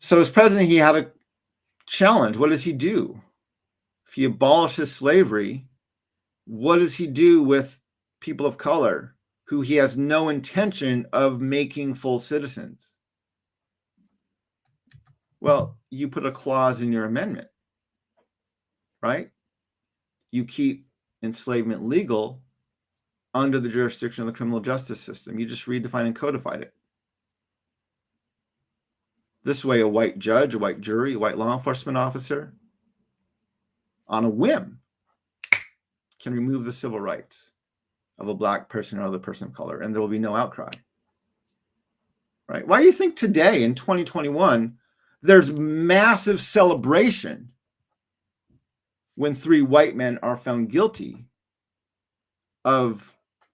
So as president, he had a challenge. What does he do? If he abolishes slavery, what does he do with people of color who he has no intention of making full citizens? Well, you put a clause in your amendment, right? You keep enslavement legal under the jurisdiction of the criminal justice system. You just redefined and codified it. This way, a white judge, a white jury, a white law enforcement officer, on a whim, can remove the civil rights of a black person or other person of color, and there will be no outcry. Right? Why do you think today, in 2021, there's massive celebration when 3 white men are found guilty of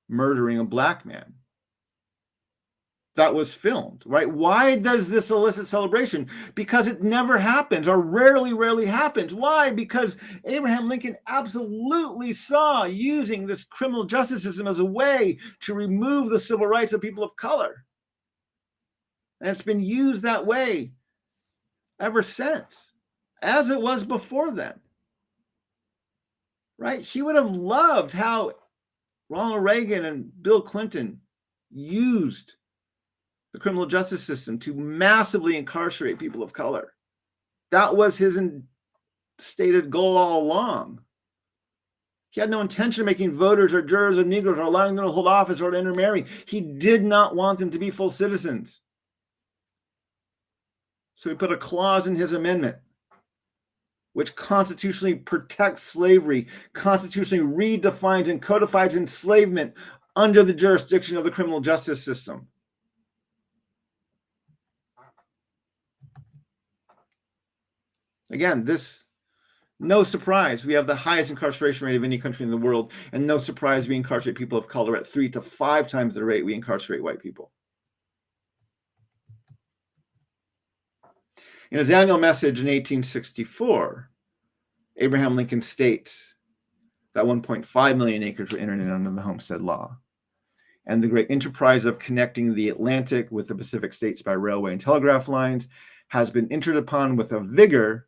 murdering a black man that was filmed, right? Why does this elicit celebration? Because it never happens, or rarely happens. Why? Because Abraham Lincoln absolutely saw using this criminal justice system as a way to remove the civil rights of people of color. And it's been used that way ever since, as it was before then, right? He would have loved how Ronald Reagan and Bill Clinton used the criminal justice system to massively incarcerate people of color. That was his stated goal all along. He had no intention of making voters or jurors or Negroes or allowing them to hold office or to intermarry. He did not want them to be full citizens. So he put a clause in his amendment which constitutionally protects slavery, constitutionally redefines and codifies enslavement under the jurisdiction of the criminal justice system. Again, no surprise, we have the highest incarceration rate of any country in the world, and no surprise we incarcerate people of color at 3 to 5 times the rate we incarcerate white people. In his annual message in 1864, Abraham Lincoln states that 1.5 million acres were entered in under the Homestead Law, and the great enterprise of connecting the Atlantic with the Pacific states by railway and telegraph lines has been entered upon with a vigor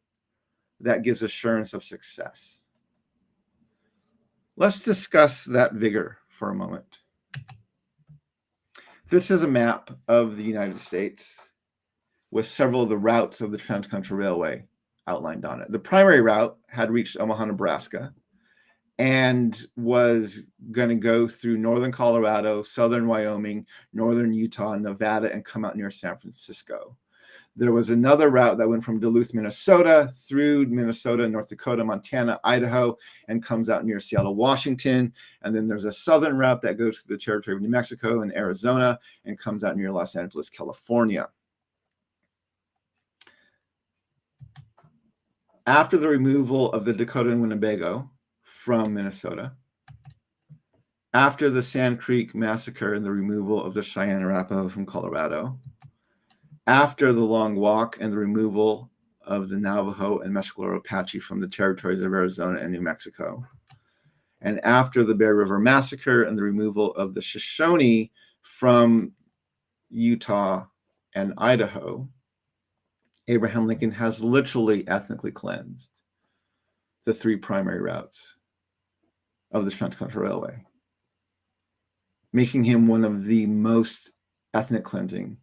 that gives assurance of success. Let's discuss that vigor for a moment. This is a map of the United States with several of the routes of the Transcontinental Railway outlined on it. The primary route had reached Omaha, Nebraska, and was going to go through northern Colorado, southern Wyoming, northern Utah, Nevada, and come out near San Francisco. There was another route that went from Duluth, Minnesota, through Minnesota, North Dakota, Montana, Idaho, and comes out near Seattle, Washington. And then there's a southern route that goes to the territory of New Mexico and Arizona and comes out near Los Angeles, California. After the removal of the Dakota and Winnebago from Minnesota, after the Sand Creek Massacre and the removal of the Cheyenne Arapaho from Colorado, after the Long Walk and the removal of the Navajo and Mescalero Apache from the territories of Arizona and New Mexico, and after the Bear River Massacre and the removal of the Shoshone from Utah and Idaho, Abraham Lincoln has literally ethnically cleansed the 3 primary routes of the Transcontinental Railway, making him one of the most ethnic cleansing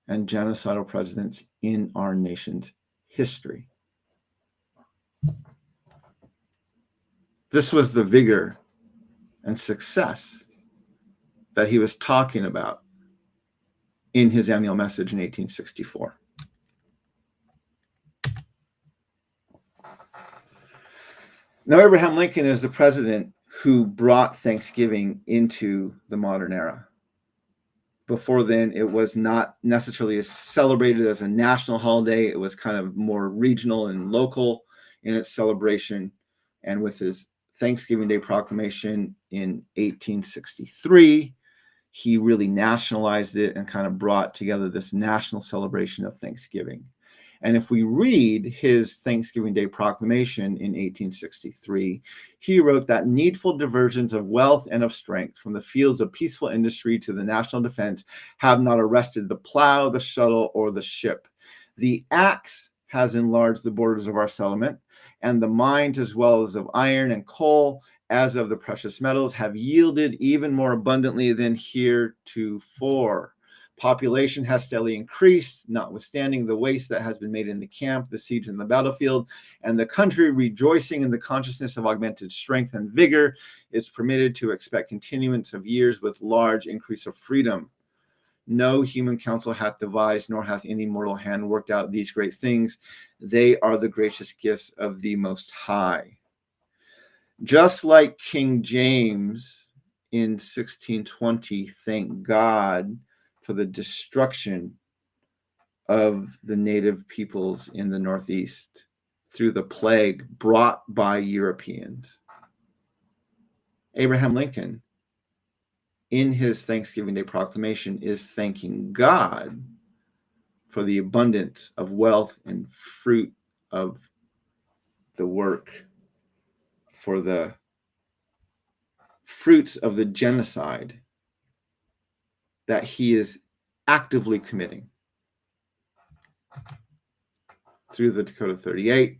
and genocidal presidents in our nation's history. This was the vigor and success that he was talking about in his annual message in 1864. Now, Abraham Lincoln is the president who brought Thanksgiving into the modern era. Before then, it was not necessarily as celebrated as a national holiday. It was kind of more regional and local in its celebration. And with his Thanksgiving Day proclamation in 1863, he really nationalized it and kind of brought together this national celebration of Thanksgiving. And if we read his Thanksgiving Day proclamation in 1863, he wrote that needful diversions of wealth and of strength from the fields of peaceful industry to the national defense have not arrested the plow, the shuttle, or the ship. The axe has enlarged the borders of our settlement, and the mines as well as of iron and coal, as of the precious metals, have yielded even more abundantly than heretofore. Population has steadily increased, notwithstanding the waste that has been made in the camp, the siege, and the battlefield, and the country, rejoicing in the consciousness of augmented strength and vigor, is permitted to expect continuance of years with large increase of freedom. No human counsel hath devised, nor hath any mortal hand worked out these great things. They are the gracious gifts of the Most High. Just like King James in 1620, thank God for the destruction of the native peoples in the Northeast through the plague brought by Europeans. Abraham Lincoln, in his Thanksgiving Day proclamation, is thanking God for the abundance of wealth and fruit of the work, for the fruits of the genocide that he is actively committing through the Dakota 38,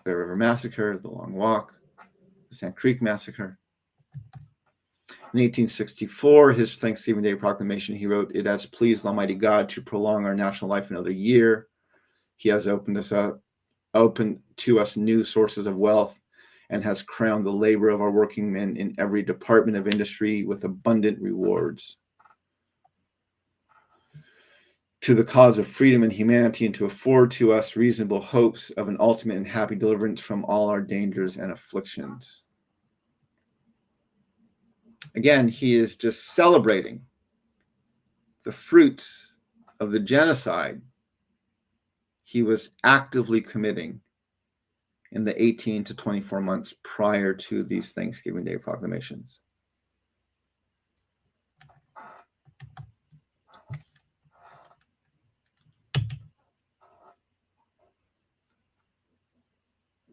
Bear River Massacre, the Long Walk, the Sand Creek Massacre. In 1864, his Thanksgiving Day proclamation, he wrote, "It has pleased Almighty God to prolong our national life another year. He has opened to us new sources of wealth, and has crowned the labor of our working men in every department of industry with abundant rewards. To the cause of freedom and humanity, and to afford to us reasonable hopes of an ultimate and happy deliverance from all our dangers and afflictions." Again, he is just celebrating the fruits of the genocide he was actively committing in the 18 to 24 months prior to these Thanksgiving Day proclamations.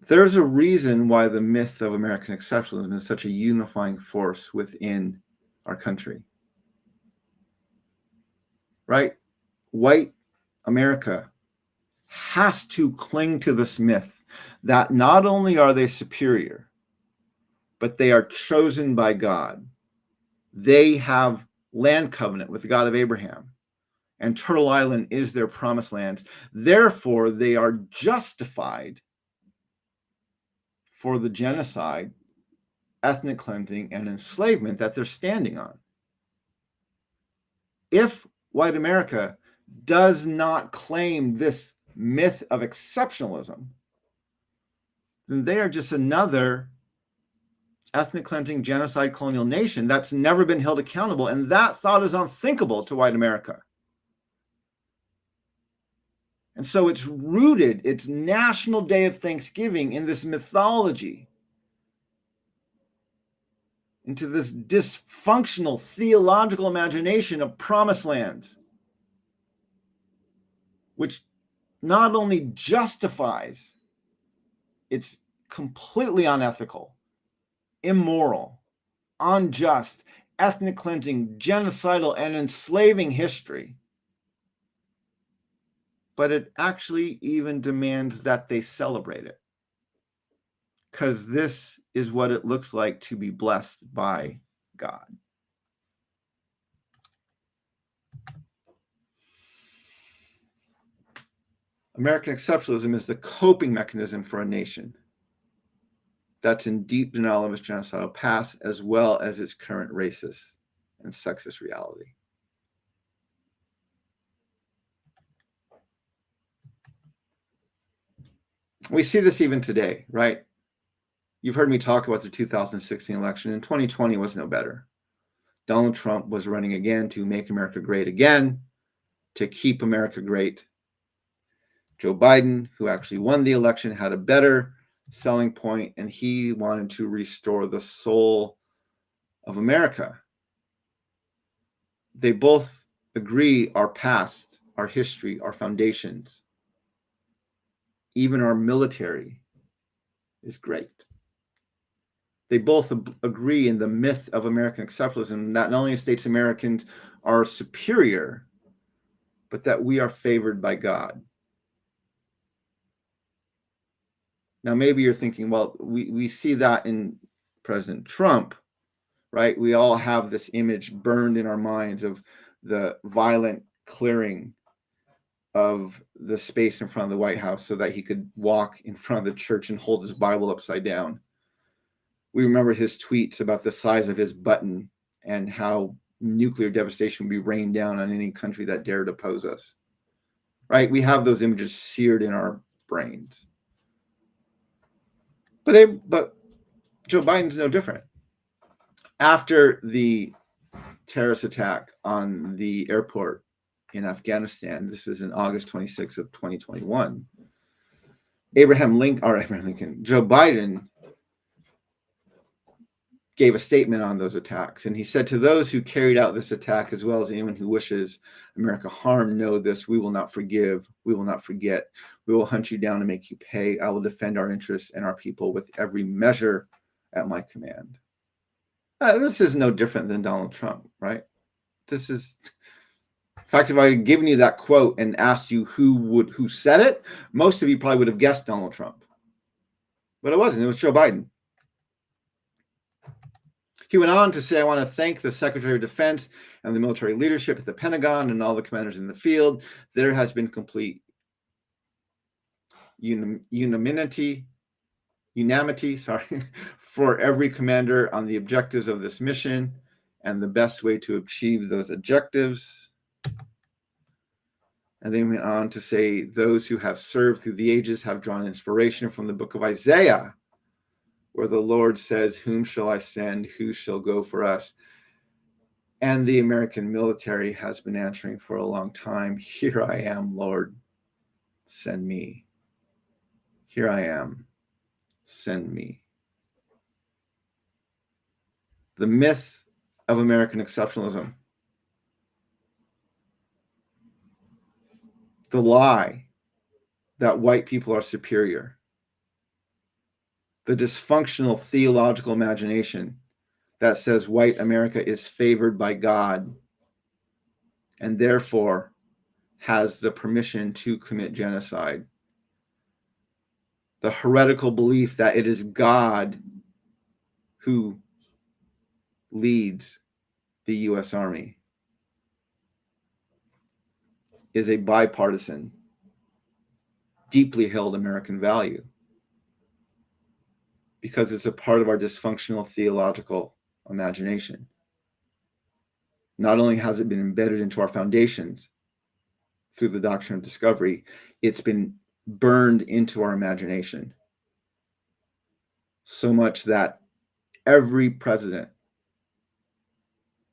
There's a reason why the myth of American exceptionalism is such a unifying force within our country. Right? White America has to cling to this myth that not only are they superior, but they are chosen by God. They have land covenant with the God of Abraham, and Turtle Island is their promised lands. Therefore, they are justified for the genocide, ethnic cleansing, and enslavement that they're standing on. If white America does not claim this myth of exceptionalism, then they are just another ethnic cleansing, genocide, colonial nation that's never been held accountable. And that thought is unthinkable to white America. And so it's rooted, its National Day of Thanksgiving, in this mythology, into this dysfunctional theological imagination of promised lands, which not only justifies, it's completely unethical, immoral, unjust, ethnic cleansing, genocidal, and enslaving history. But it actually even demands that they celebrate it, because this is what it looks like to be blessed by God. American exceptionalism is the coping mechanism for a nation that's in deep denial of its genocidal past, as well as its current racist and sexist reality. We see this even today, right? You've heard me talk about the 2016 election, and 2020 was no better. Donald Trump was running again to make America great again, to keep America great. Joe Biden, who actually won the election, had a better selling point, and he wanted to restore the soul of America. They both agree our past, our history, our foundations, even our military is great. They both agree in the myth of American exceptionalism that not only states Americans are superior, but that we are favored by God. Now, maybe you're thinking, well, we see that in President Trump, right? We all have this image burned in our minds of the violent clearing of the space in front of the White House so that he could walk in front of the church and hold his Bible upside down. We remember his tweets about the size of his button and how nuclear devastation would be rained down on any country that dared oppose us, right? We have those images seared in our brains. But Joe Biden's no different. After the terrorist attack on the airport in Afghanistan, this is in August 26th of 2021, Abraham Lincoln, Joe Biden gave a statement on those attacks. And he said, to those who carried out this attack, as well as anyone who wishes America harm, know this: we will not forgive. We will not forget. We will hunt you down and make you pay. I will defend our interests and our people with every measure at my command. This is no different than Donald Trump, right? This is, in fact, if I had given you that quote and asked you who said it, most of you probably would have guessed Donald Trump. But it wasn't. It was Joe Biden. He went on to say, I want to thank the Secretary of Defense and the military leadership at the Pentagon and all the commanders in the field. There has been complete unanimity, for every commander on the objectives of this mission and the best way to achieve those objectives. And then went on to say, those who have served through the ages have drawn inspiration from the book of Isaiah, where the Lord says, whom shall I send? Who shall go for us? And the American military has been answering for a long time, here I am, Lord, send me. Here I am, send me. The myth of American exceptionalism. The lie that white people are superior. The dysfunctional theological imagination that says white America is favored by God and therefore has the permission to commit genocide. The heretical belief that it is God who leads the U.S. Army is a bipartisan, deeply held American value, because it's a part of our dysfunctional theological imagination. Not only has it been embedded into our foundations through the doctrine of discovery, it's been burned into our imagination. So much that every president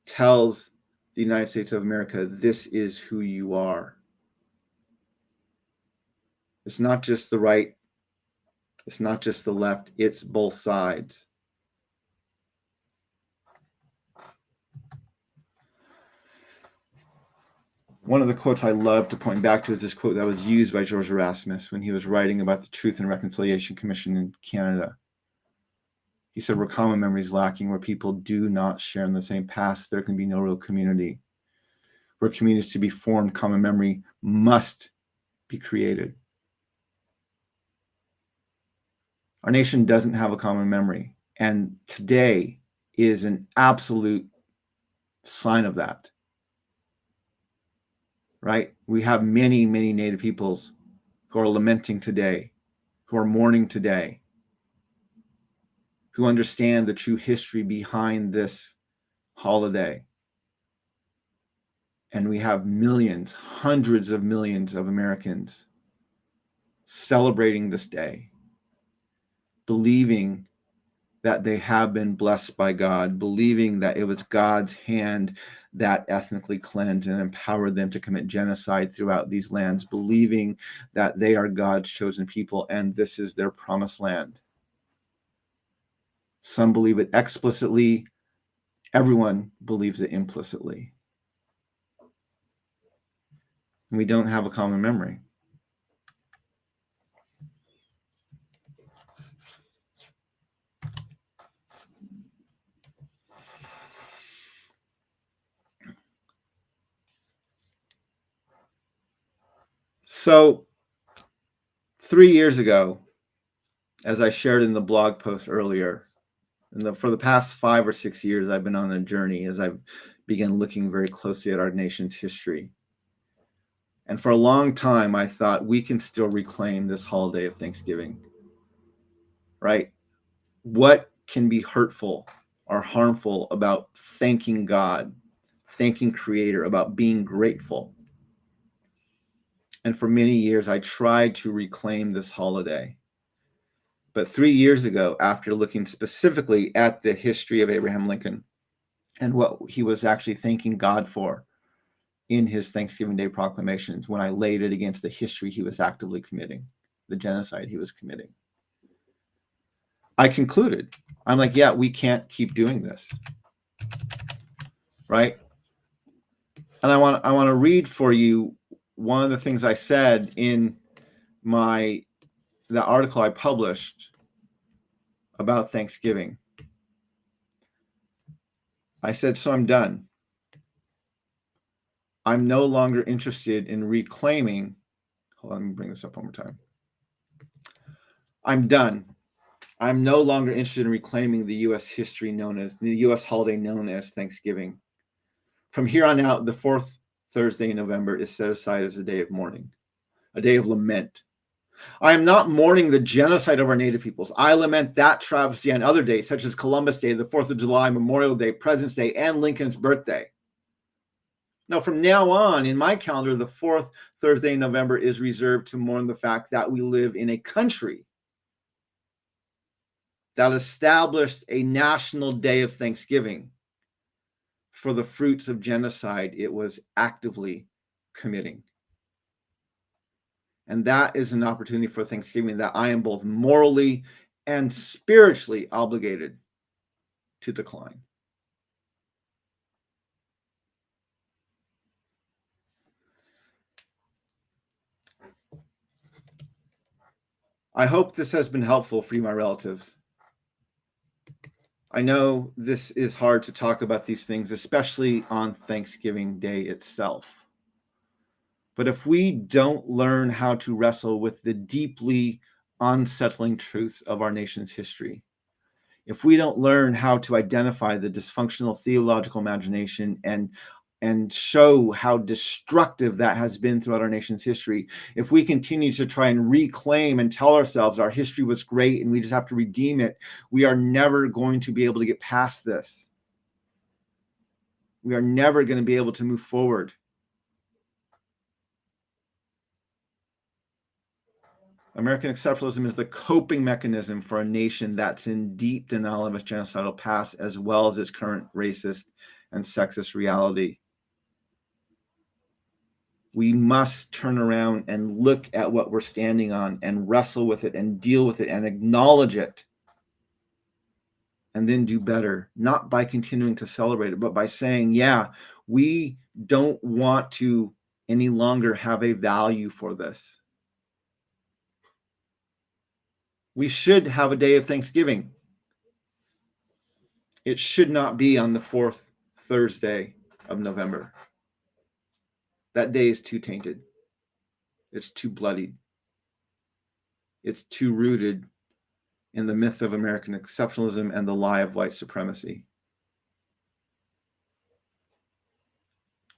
tells the United States of America, this is who you are. It's not just the right, it's not just the left, it's both sides. One of the quotes I love to point back to is this quote that was used by George Erasmus when he was writing about the Truth and Reconciliation Commission in Canada. He said, where common memory is lacking, where people do not share in the same past, there can be no real community. Where communities to be formed, common memory must be created. Our nation doesn't have a common memory, and today is an absolute sign of that. Right? We have many, many Native peoples who are lamenting today, who are mourning today, who understand the true history behind this holiday. And we have millions, hundreds of millions of Americans celebrating this day, believing that they have been blessed by God, believing that it was God's hand that ethnically cleansed and empowered them to commit genocide throughout these lands, believing that they are God's chosen people and this is their promised land. Some believe it explicitly. Everyone believes it implicitly. And we don't have a common memory. So 3 years ago, as I shared in the blog post earlier, for the past 5 or 6 years, I've been on a journey as I've begun looking very closely at our nation's history. And for a long time, I thought we can still reclaim this holiday of Thanksgiving, right? What can be hurtful or harmful about thanking God, thanking Creator, about being grateful? And for many years, I tried to reclaim this holiday. But 3 years ago, after looking specifically at the history of Abraham Lincoln and what he was actually thanking God for in his Thanksgiving Day proclamations, when I laid it against the history he was actively committing, the genocide he was committing. I concluded, I'm like, yeah, we can't keep doing this, right? And I want to read for you one of the things I said in the article I published about Thanksgiving. I said, so I'm done. I'm no longer interested in reclaiming. Hold on, let me bring this up one more time. I'm done. I'm no longer interested in reclaiming the U.S. the U.S. holiday known as Thanksgiving. From here on out, the fourth Thursday in November is set aside as a day of mourning, a day of lament. I am not mourning the genocide of our native peoples. I lament that travesty on other days, such as Columbus Day, the 4th of July, Memorial Day, President's Day, and Lincoln's birthday. Now, from now on, in my calendar, the fourth Thursday in November is reserved to mourn the fact that we live in a country that established a national day of Thanksgiving for the fruits of genocide it was actively committing. And that is an opportunity for Thanksgiving that I am both morally and spiritually obligated to decline. I hope this has been helpful for you, my relatives. I know this is hard to talk about these things, especially on Thanksgiving Day itself. But if we don't learn how to wrestle with the deeply unsettling truths of our nation's history, if we don't learn how to identify the dysfunctional theological imagination and show how destructive that has been throughout our nation's history, if we continue to try and reclaim and tell ourselves our history was great and we just have to redeem it, we are never going to be able to get past this. We are never going to be able to move forward. American exceptionalism is the coping mechanism for a nation that's in deep denial of its genocidal past, as well as its current racist and sexist reality. We must turn around and look at what we're standing on and wrestle with it and deal with it and acknowledge it, and then do better, not by continuing to celebrate it, but by saying, yeah, we don't want to any longer have a value for this. We should have a day of Thanksgiving. It should not be on the fourth Thursday of November. That day is too tainted. It's too bloodied. It's too rooted in the myth of American exceptionalism and the lie of white supremacy.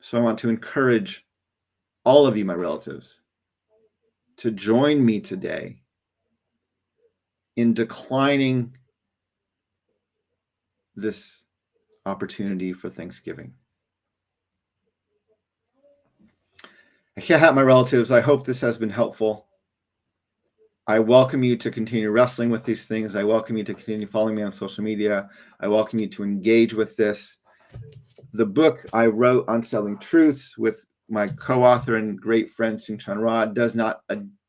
So I want to encourage all of you, my relatives, to join me today in declining this opportunity for Thanksgiving. My relatives, I hope this has been helpful. I welcome you to continue wrestling with these things. I welcome you to continue following me on social media. I welcome you to engage with this. The book I wrote on Selling Truths with my co-author and great friend Soong-Chan Rah does not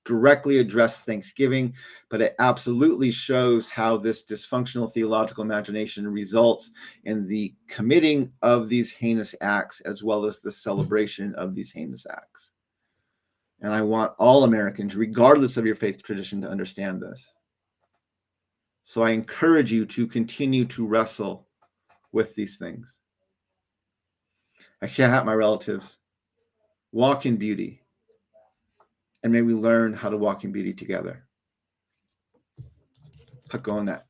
directly address Thanksgiving, but it absolutely shows how this dysfunctional theological imagination results in the committing of these heinous acts, as well as the celebration of these heinous acts. And I want all Americans, regardless of your faith tradition, to understand this. So I encourage you to continue to wrestle with these things. My relatives, walk in beauty. And may we learn how to walk in beauty together. Hak on that.